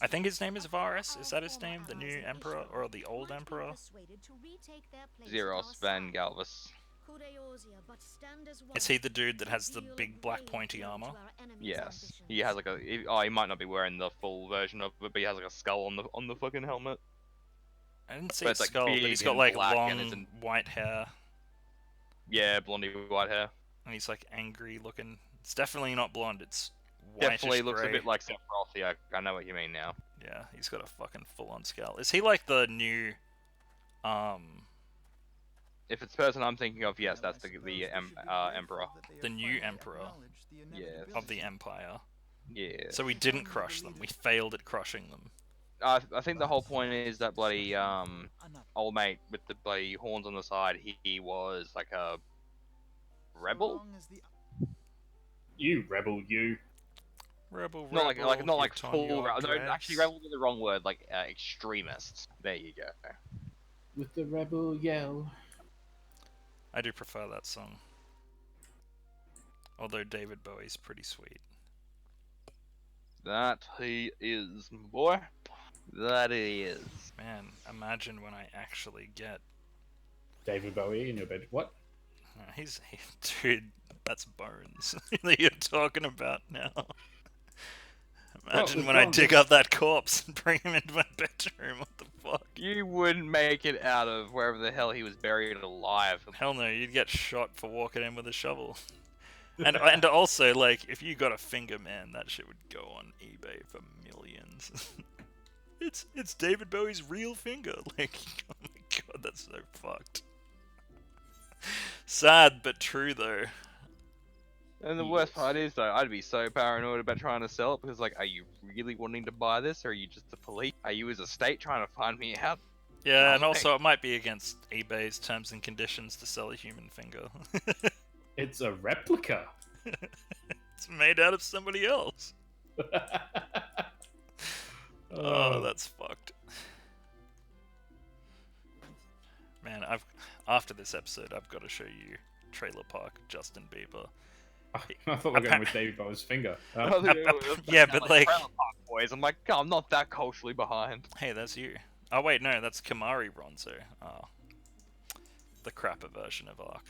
I think his name is Varus. Is that his name? The new emperor or the old emperor? Zeros Van Galvus. Is he the dude that has the big black pointy armor? Yes, he has like a. He might not be wearing the full version of it, but he has like a skull on the fucking helmet. I didn't see But a it's, like, skull, but big he's got and like black long and isn't- white hair, Yeah, blondie white hair. and he's like angry looking. It's definitely not blonde. It's whitish Definitely looks grey. a bit like Sephiroth. Yeah, I know what you mean now. Yeah, he's got a fucking full-on scowl. Is he like the new, If it's the person I'm thinking of, yes, that's the emperor. the new emperor Yes. of the empire? Yeah. So we didn't crush them. We failed at crushing them. I think the whole point is that bloody old mate with the bloody horns on the side. He was like a rebel. You rebel, you. Rebel, Not like rebel, not like get on full your rebel. No, dress. actually, rebel is the wrong word. Like extremist. There you go. With the rebel yell. I do prefer that song. Although David Bowie's pretty sweet. That he is, boy. That it is. Man, imagine when I actually get. David Bowie in your bed. What? Dude, that's bones that you're talking about now. Imagine Well, when I go on, dig go on. up that corpse and bring him into my bedroom. What the fuck? You wouldn't make it out of wherever the hell he was buried alive. Hell no, you'd get shot for walking in with a shovel. And also, like, if you got a finger, man, that shit would go on eBay for millions. It's David Bowie's real finger. Like, oh my god, that's so fucked. Sad but true though. And the worst part is, though, I'd be so paranoid about trying to sell it because, like, are you really wanting to buy this, or are you just the police? Are you as a state trying to find me out? Yeah, and Right. also it might be against eBay's terms and conditions to sell a human finger. It's a replica. It's made out of somebody else. Oh, that's fucked. Man, after this episode, I've got to show you Trailer Park Justin Bieber. I thought we were going with David Bowie's finger. Yeah, but like, Trailer Park Boys. I'm like, God, I'm not that culturally behind. hey, that's you. Oh wait, no, that's Kamari Ronzo. Oh, the crapper version of Ark.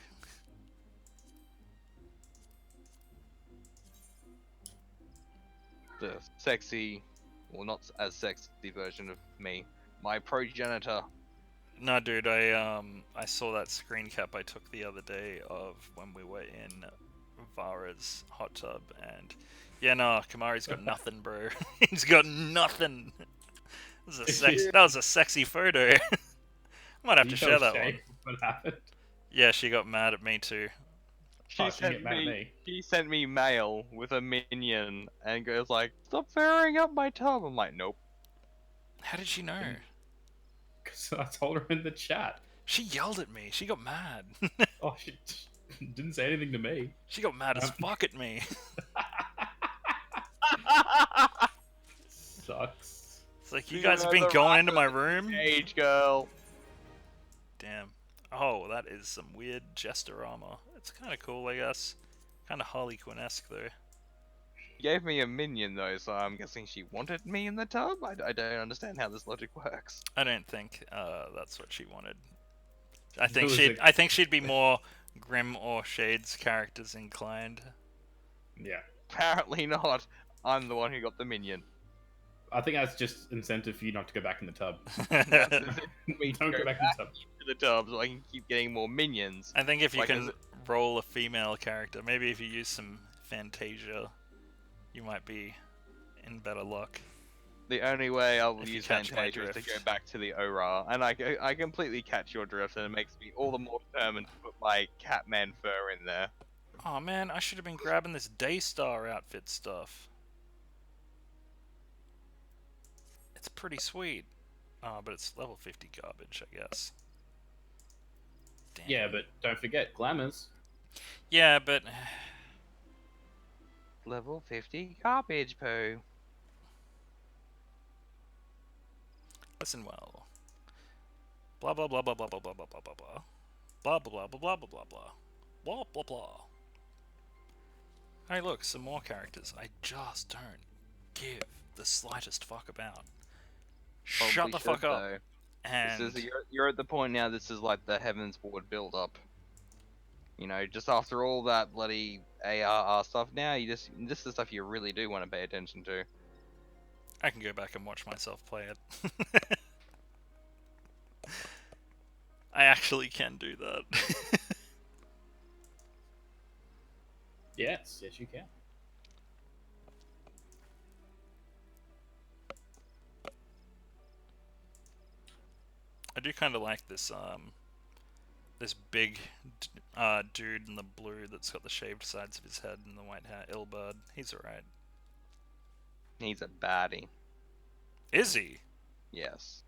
The sexy, well, not as sexy version of me. My progenitor. No, dude, I saw that screen cap I took the other day of when we were in Vara's hot tub, and yeah, no, Kamari's got nothing, bro. He's got nothing. That was a sexy photo. I might have to share that one. What happened? Yeah, she got mad at me too. She Oh, she sent get mad at me. She sent me mail with a minion and goes like, "Stop firing up my tub." I'm like, "Nope." How did she know? Because I told her in the chat. She yelled at me. She got mad. Oh, she didn't say anything to me. She got mad as fuck at me. Sucks. It's like, you guys have been going into my room? Age girl. Damn. Oh, that is some weird jester armor. It's kind of cool, I guess. Kind of Harley Quinn-esque, though. She gave me a minion though, so I'm guessing she wanted me in the tub. I don't understand how this logic works. I don't think that's what she wanted. I think was she'd. a- I think she'd be more Grim or Shades characters inclined. Yeah. Apparently not. I'm the one who got the minion. I think that's just incentive for you not to go back in the tub. Me Don't go back in the tub. to the tub so I can keep getting more minions. I think if you Like, can is it- roll a female character, maybe if you use some Fantasia, you might be in better luck. The only way I will If you use catch my Fantasia is to drift. go back to the Ora, and I completely catch your drift, and it makes me all the more determined to put my Catman fur in there. Oh man, I should have been grabbing this Daystar outfit stuff. It's pretty sweet. Oh, but it's level 50 garbage, I guess. Damn. Yeah, but don't forget, glamours. Yeah, but Level 50 garbage poo. listen well. Blah blah blah blah blah blah blah blah blah blah blah. Blah blah blah blah blah blah blah blah. Blah blah blah. Hey look, some more characters I just don't give the slightest fuck about. Shut Probably the fuck should, up. though. And This is, you're at the point now, this is like the Heavens Board build up. You know, just after all that bloody ARR stuff, now this is the stuff you really do want to pay attention to. I can go back and watch myself play it. I actually can do that. Yes, you can. I do kind of like this this big dude in the blue that's got the shaved sides of his head and the white hair. Ilbird. He's alright. He's a baddie. Is he? Yes.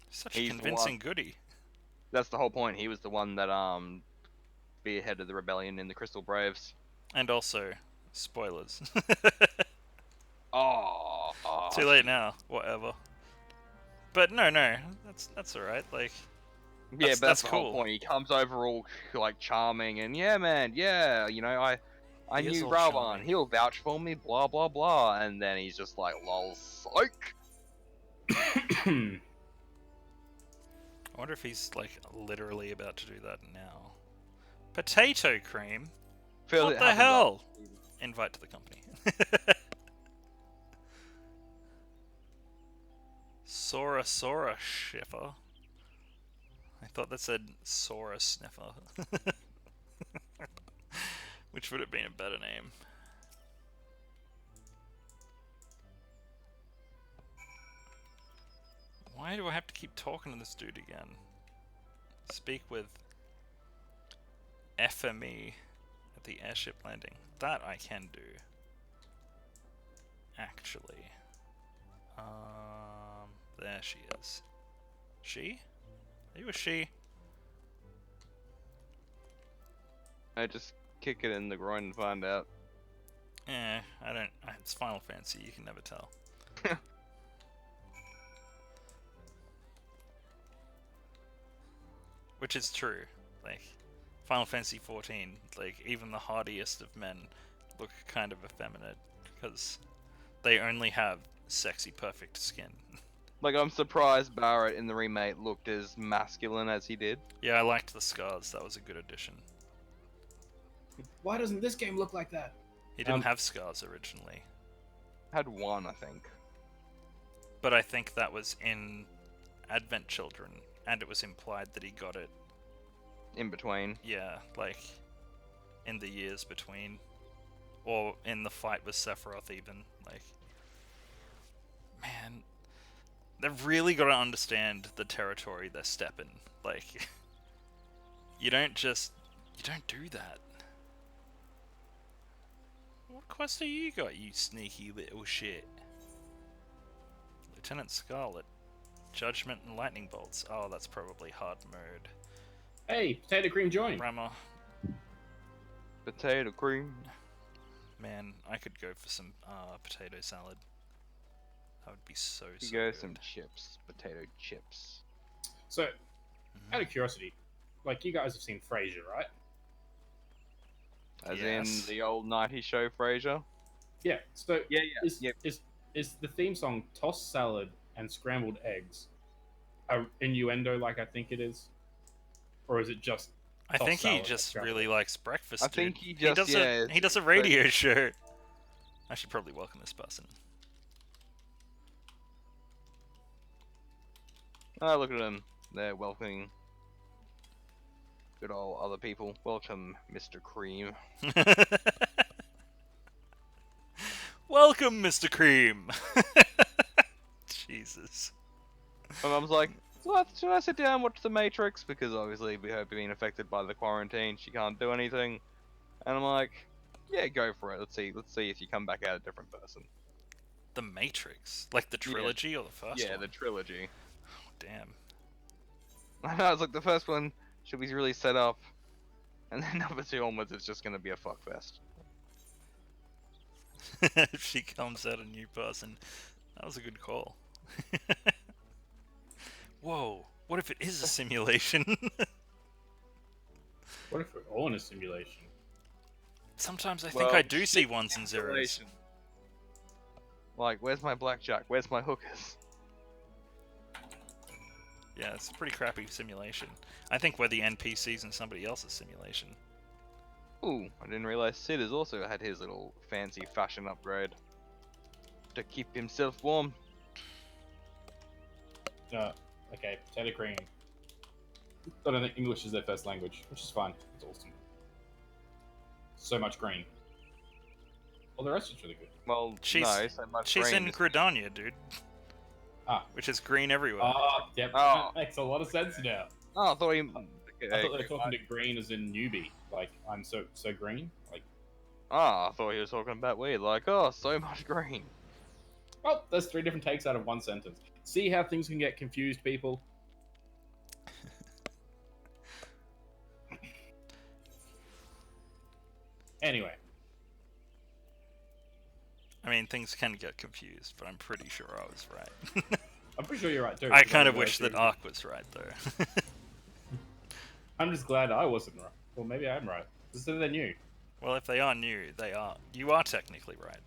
Such He's a the convincing one. goody. That's the whole point. He was the one that spearheaded the rebellion in the Crystal Braves. And also, spoilers. Oh. Too late now. Whatever. But no, that's alright. Like, Yeah, That's but that's the cool. whole point. He comes over all like charming and yeah, man, yeah, you know, I He is knew all Rawan. charming. He'll vouch for me, blah blah blah, and then he's just like, lol, psych. I wonder if he's like literally about to do that now. Potato cream? Feels What it the happens hell? after- Invite to the company. Sora Sora Shiffer. I thought that said Sora Sniffer. Which would have been a better name. Why do I have to keep talking to this dude again? Speak with FME at the airship landing. That I can do. Actually. There she is. She? Are you a she? I just kick it in the groin and find out. I don't. It's Final Fantasy, you can never tell. Which is true. Like, Final Fantasy XIV, like, even the hardiest of men look kind of effeminate because they only have sexy, perfect skin. Like, I'm surprised Barrett in the remake looked as masculine as he did. Yeah, I liked the scars. That was a good addition. Why doesn't this game look like that? He didn't have scars originally, Had one, I think. but I think that was in Advent Children, and it was implied that he got it. In between. Yeah, like in the years between, or in the fight with Sephiroth, even. Like, man, they've really got to understand the territory they're stepping. Like, you don't do that. What quest have you got, you sneaky little shit? Lieutenant Scarlet. Judgment and lightning bolts. Oh, that's probably hard mode. Hey, potato cream join. Rammer. Potato cream. Man, I could go for some potato salad. That would be so You so go good. some chips. Potato chips. So, out of curiosity, like you guys have seen Frasier, right? As Yes. in the old 90s show Frasier. Yeah. So Yeah, is, yeah. is the theme song "Tossed Salad and Scrambled Eggs" a innuendo like I think it is, or is it just? I tossed think he salad and just scrambled really eggs? likes breakfast. I think dude. he just, does yeah, he does a radio show. I should probably welcome this person. Oh, look at them. They're welcoming good old other people. Welcome, Mr. Cream. Welcome, Mr. Cream. Jesus. My mum's like, should I sit down and watch The Matrix? Because obviously we have been affected by the quarantine. She can't do anything. And I'm like, yeah, go for it. Let's see if you come back out a different person. The Matrix, like the trilogy or the first Yeah, one? the trilogy. Damn. I know, it's like the first one should be really set up. And then number 2 onwards, it's just gonna be a fuckfest. If she comes out a new person, that was a good call. Whoa, what if it is a simulation? What if we're all in a simulation? Sometimes I think I do see ones and zeros. Like, where's my blackjack? Where's my hookers? Yeah, it's a pretty crappy simulation. I think we're the NPCs in somebody else's simulation. Ooh, I didn't realize Sid has also had his little fancy fashion upgrade to keep himself warm. Okay, potato cream. I don't think English is their first language, which is fine. It's awesome. So much green. Well, the rest is really good. Well, She's no, so much she's green in just- Gridania, dude. Ah. Which is green everywhere. Ah, yep. Oh. That makes a lot of sense now. Oh, I thought he. I thought they were talking to green as in newbie. Like, I'm so green. Like, I thought he was talking about weed. Like, oh, so much green. well, there's 3 different takes out of one sentence. See how things can get confused, people? Anyway, I mean, things can get confused, but I'm pretty sure I was right. I'm pretty sure you're right too. I kind of wish that Ark was right, though. I'm just glad I wasn't right. Well, maybe I am right. Just so they're new. Well, if they are new, they are. You are technically right.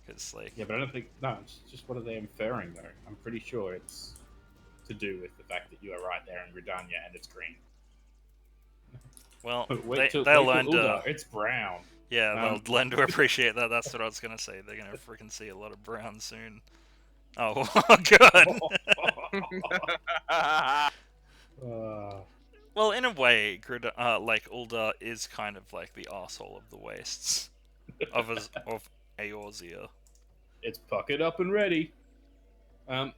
Because, like, Yeah, but I don't think. No, it's just what are they inferring though? I'm pretty sure it's to do with the fact that you are right there in Gridania and it's green. well, wait till they'll learn to. Uldar, it's brown. Yeah, Um, they'll learn to appreciate that. That's what I was gonna say. They're gonna freaking see a lot of brown soon. Oh, good. uh, Well, in a way, like Ulda is kind of like the asshole of the wastes of Eorzea. it's puckered up and ready. One's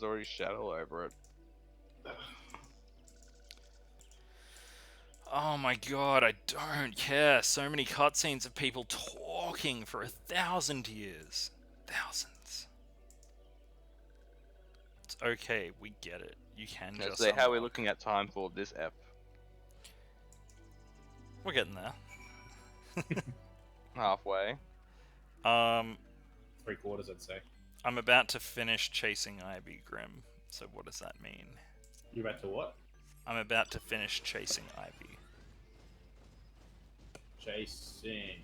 already shadow over it. Oh my god, I don't care. So many cutscenes of people talking for 1,000 years. Thousands. It's okay, we get it. You can just. So how are we unlock. looking at time for this ep? We're getting there. Halfway. 3/4, I'd say. I'm about to finish chasing Ivy Grim. So what does that mean? You're about to what? I'm about to finish chasing Ivy. Chasing.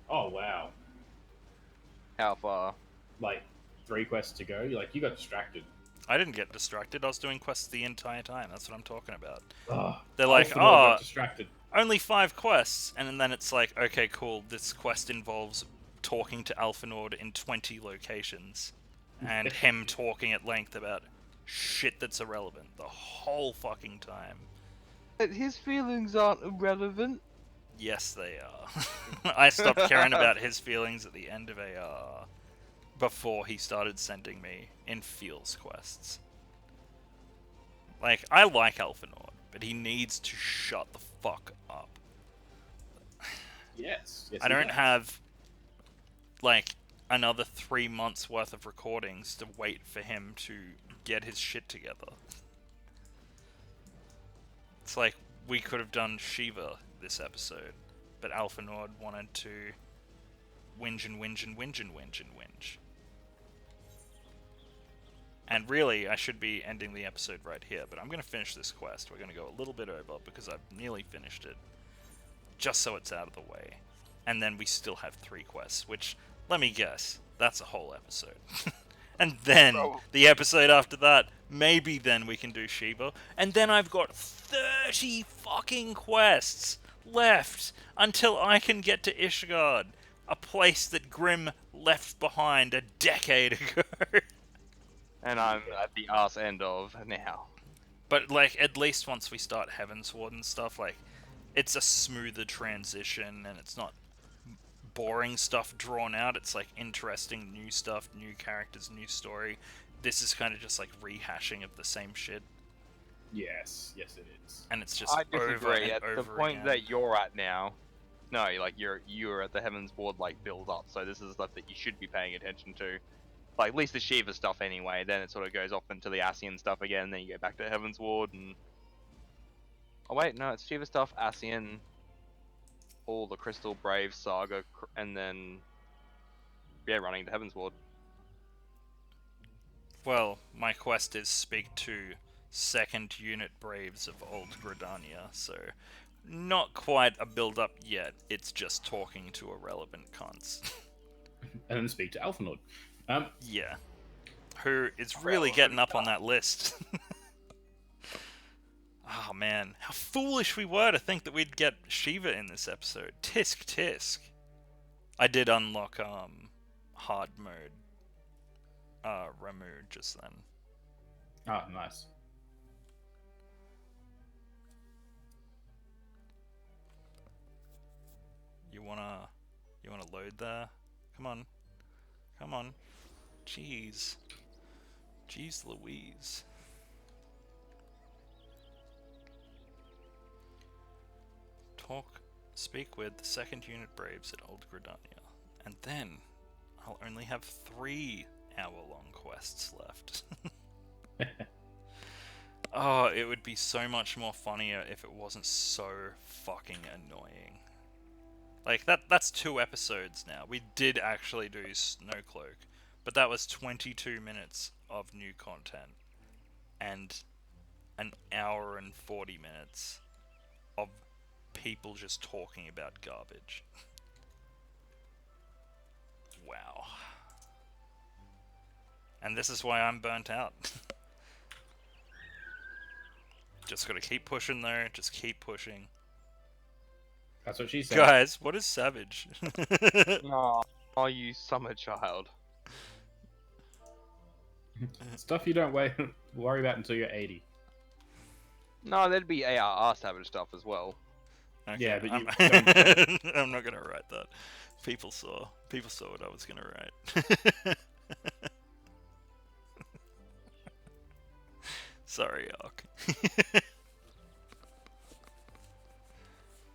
Oh wow! How far? Like 3 quests to go. You got distracted. I didn't get distracted. I was doing quests the entire time. That's what I'm talking about. Oh, They're like, Alphanor oh, got distracted. only 5 quests, and then it's like, okay, cool. This quest involves talking to Alphanord in 20 locations, and him talking at length about shit that's irrelevant the whole fucking time. But his feelings aren't irrelevant. Yes, they are. I stopped caring about his feelings at the end of AR before he started sending me Infield's quests. Like, I like Alphanord, but he needs to shut the fuck up. Yes. I don't have, like, another 3 months worth of recordings to wait for him to get his shit together. It's like, we could have done Shiva this episode, but Alphanord wanted to whinge and whinge and whinge and whinge and whinge. And really, I should be ending the episode right here, but I'm going to finish this quest. We're going to go a little bit over, because I've nearly finished it, just so it's out of the way. And then we still have 3 quests, which, let me guess, that's a whole episode. And then, the episode after that, maybe then we can do Shiva. And then I've got 30 fucking quests left until I can get to Ishgard, a place that Grimm left behind a decade ago. And I'm at the arse end of now. But, like, at least once we start Heavensward and stuff, like, it's a smoother transition, and it's not boring stuff drawn out. It's, like, interesting new stuff, new characters, new story. This is kind of just, like, rehashing of the same shit. Yes, it is. And it's just I disagree. over and At over the point again. that you're at now, no, like you're at the Heavens Board like build up. So this is stuff that you should be paying attention to. Like at least the Shiva stuff anyway. Then it sort of goes off into the Ascian stuff again. Then you go back to Heavens Ward and oh wait, no, it's Shiva stuff, Ascian, all the Crystal Brave saga, and then yeah, running to Heavens Ward. Well, my quest is speak to 2nd Unit Braves of Old Gridania, so not quite a build-up yet. It's just talking to irrelevant cunts. And then speak to Alphanord. Yeah. Who is really getting up on that list. Oh man, how foolish we were to think that we'd get Shiva in this episode. Tisk tisk. I did unlock hard mode Ramu just then. Ah, nice. You wanna load there? Come on. Jeez Louise. Speak with the 2nd Unit Braves at Old Gridania, and then I'll only have 3 hour-long quests left. Oh, it would be so much more funnier if it wasn't so fucking annoying. Like, that's 2 episodes now. We did actually do Snowcloak, but that was 22 minutes of new content, and an hour and 40 minutes of people just talking about garbage. Wow. And this is why I'm burnt out. Just gotta keep pushing though, just keep pushing. That's what she said. Guys, what is savage? Oh, you summer child. Stuff you don't worry about until you're 80. No, there'd be ARR savage stuff as well. Okay, Yeah, but you I'm not gonna write that. People saw what I was gonna write. Sorry, Ark.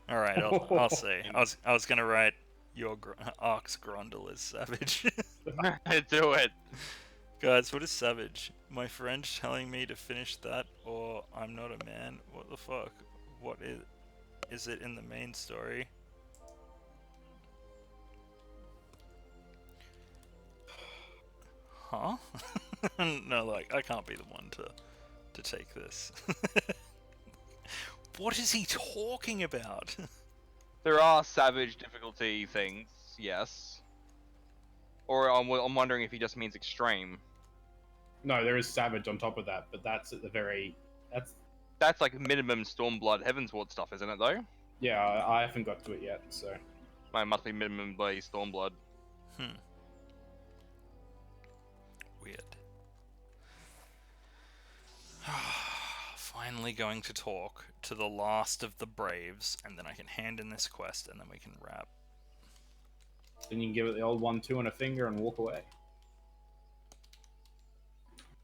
All right, I'll say. I was gonna write your Ark's Grundle is savage. Do it. Guys, what is savage? My friend telling me to finish that, or I'm not a man. What the fuck? What is it in the main story? Huh? No, like I can't be the one to take this. What is he talking about? There are savage difficulty things, yes. Or I'm wondering if he just means extreme. No, there is Savage on top of that, but that's at the very... That's like minimum Stormblood Heavensward stuff, isn't it though? Yeah, I haven't got to it yet, so... Mine must be minimum by Stormblood. Weird. Finally going to talk to the last of the Braves, and then I can hand in this quest, and then we can wrap. Then you can give it the old 1-2 on a finger and walk away.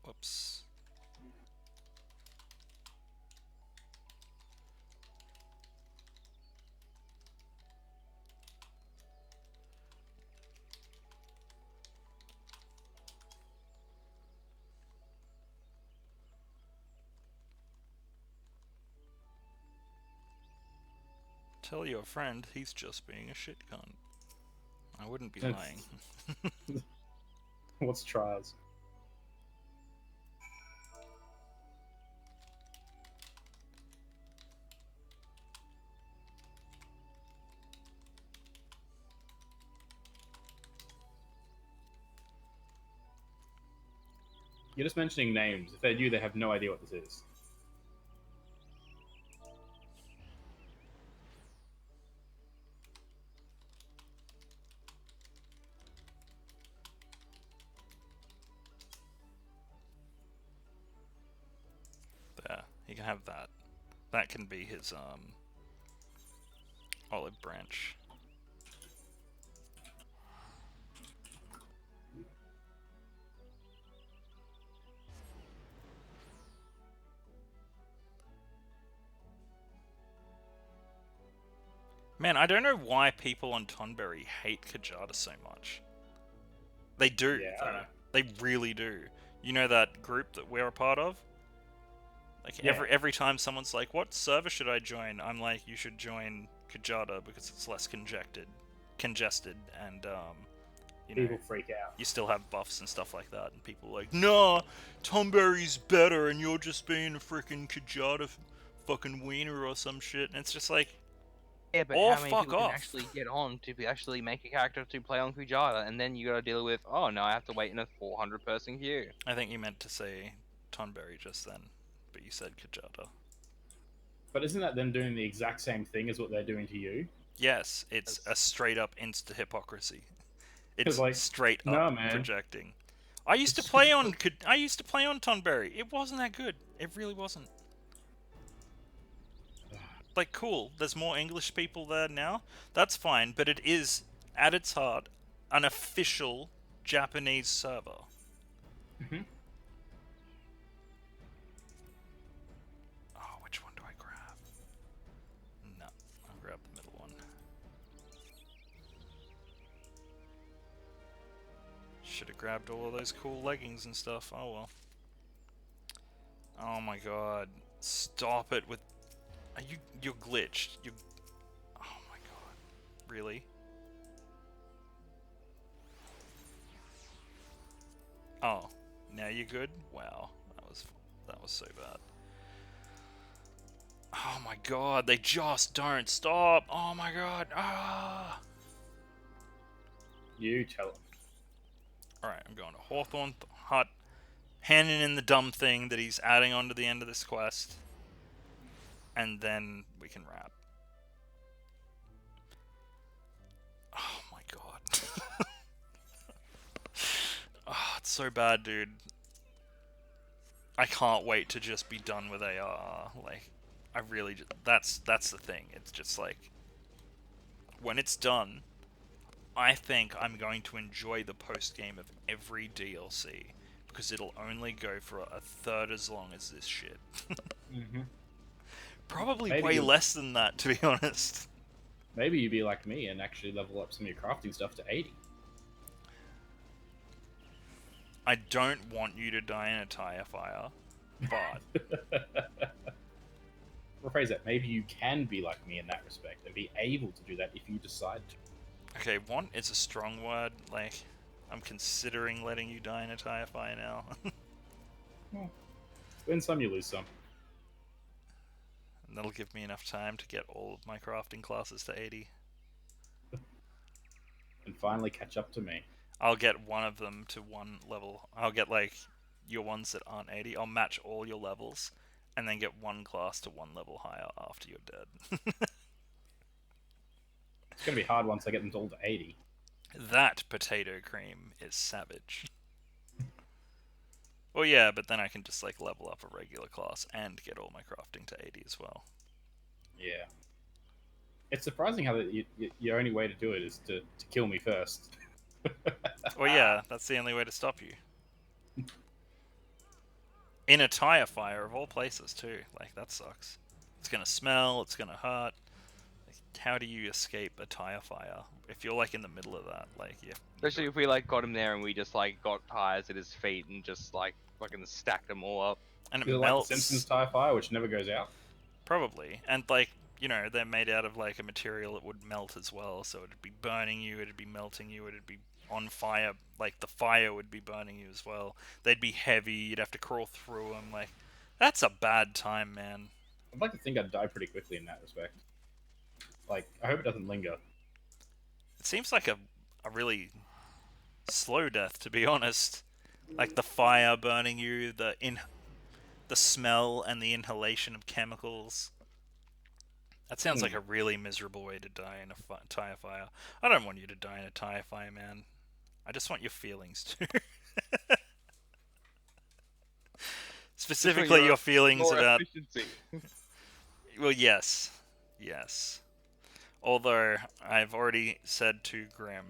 Whoops. Tell your friend he's just being a shit cunt. I wouldn't be lying. What's trials? You're just mentioning names. If they're you, they have no idea what this is. There, he can have that. That can be his olive branch. Man, I don't know why people on Tonberry hate Kajata so much. They do. Yeah, I don't know. They really do. You know that group that we're a part of? Like Yeah. every time someone's like, "What server should I join?" I'm like, "You should join Kajata because it's less congested, and you know, People freak out. you still have buffs and stuff like that." And people are like, "Nah, Tonberry's better, and you're just being a freaking Kajata fucking wiener or some shit." And it's just like, Yeah, but or how many fuck people off. can actually get on to actually make a character to play on Kujata, and then you gotta deal with, oh no, I have to wait in a 400 person queue. I think you meant to say Tonberry just then, but you said Kajata. But isn't that them doing the exact same thing as what they're doing to you? Yes, it's a straight up insta hypocrisy. It's like, straight no, up man. projecting. I used to play on Tonberry. It wasn't that good. It really wasn't. Like, cool. There's more English people there now. That's fine, but it is at its heart an official Japanese server. Mhm. Oh, which one do I grab? No, I'll grab the middle one. Should have grabbed all of those cool leggings and stuff. Oh well. Oh my god. Stop it with... You're glitched. Oh my god. Really? Oh, now you're good? Wow. That was so bad. Oh my god, they just don't stop. Oh my god. Ah. You tell him. Alright, I'm going to Hawthorne Hut, handing in the dumb thing that he's adding on to the end of this quest, and then we can wrap. Oh my god. Oh, it's so bad, dude. I can't wait to just be done with AR. Like, I really just, that's the thing. It's just like, when it's done, I think I'm going to enjoy the post game of every DLC because it'll only go for a third as long as this shit. Probably Maybe way you- less than that, to be honest. Maybe you'd be like me and actually level up some of your crafting stuff to 80. I don't want you to die in a tire fire, but Rephrase that. Maybe you can be like me in that respect and be able to do that if you decide to. okay, want is a strong word. Like, I'm considering letting you die in a tire fire now. Win some, you lose some. And that'll give me enough time to get all of my crafting classes to 80. And finally catch up to me. I'll get one of them to one level. I'll get, like, your ones that aren't 80. I'll match all your levels, and then get one class to one level higher after you're dead. It's going to be hard once I get them all to 80. That potato cream is savage. Well, yeah, but then I can just, like, level up a regular class and get all my crafting to 80 as well. Yeah. It's surprising how your only way to do it is to kill me first. Well, yeah, that's the only way to stop you. In a tire fire, of all places, too. Like, that sucks. It's gonna smell, it's gonna hurt. Like, how do you escape a tire fire? If you're, like, in the middle of that, like, yeah. Especially if we like got him there and we just like got tires at his feet and just like fucking stacked them all up. And it Is it like the melts. Simpsons TIE fire, which never goes out? Probably. And, like, you know, they're made out of, like, a material that would melt as well, so it'd be burning you, it'd be melting you, it'd be on fire. Like, the fire would be burning you as well. They'd be heavy, you'd have to crawl through them. Like, that's a bad time, man. I'd like to think I'd die pretty quickly in that respect. Like, I hope it doesn't linger. It seems like a really slow death, to be honest. Like, the fire burning you, the smell and the inhalation of chemicals. That sounds like a really miserable way to die in a tire fire. I don't want you to die in a tire fire, man. I just want your feelings to. Specifically, your feelings More about. efficiency. Well, yes. Yes. Although, I've already said to Grim,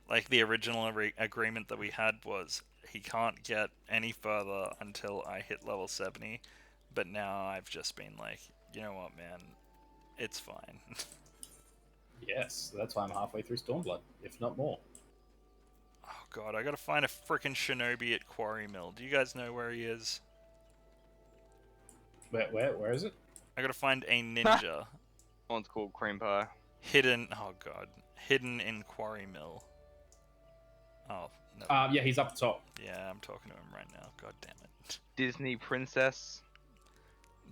like, the original agreement that we had was he can't get any further until I hit level 70. But now I've just been like, you know what, man? It's fine. Yes, that's why I'm halfway through Stormblood, if not more. Oh god, I gotta find a frickin' shinobi at Quarry Mill. Do you guys know where he is? Where is it? I gotta find a ninja One's called cream pie. hidden. Oh god, hidden in Quarry Mill. Oh no. Yeah, he's up top. Yeah, I'm talking to him right now. God damn it! Disney princess.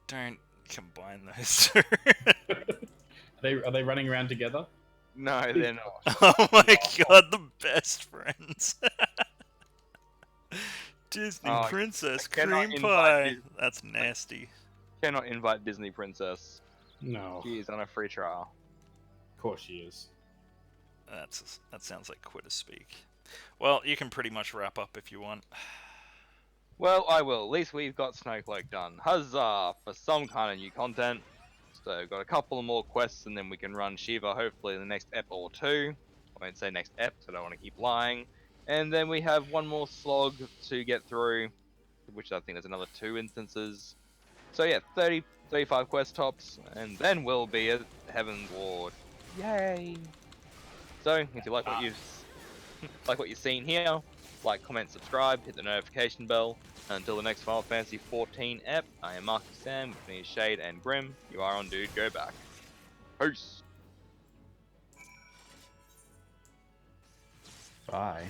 Don't combine those two. Are they running around together? No, they're not. Oh my god, the best friends. Disney Oh, Princess I cannot Cream invite Pie. Dis- That's nasty. Cannot invite Disney princess. No. She is on a free trial. Of course she is. That sounds like quit a speak. Well, you can pretty much wrap up if you want. Well, I will. At least we've got Snowflake done. Huzzah for some kind of new content. So, got a couple of more quests and then we can run Shiva hopefully in the next ep or two. I won't say next ep, so I don't want to keep lying. And then we have one more slog to get through, which I think there's another 2 instances. So yeah, 35 quest tops, and then we'll be at Heaven's Ward. Yay! So, if you like what you've seen here, like, comment, subscribe, hit the notification bell. Until the next Final Fantasy XIV ep, I am Marky Sam, with me is Shade and Grim. You are on DudeGoBack. Peace! Bye.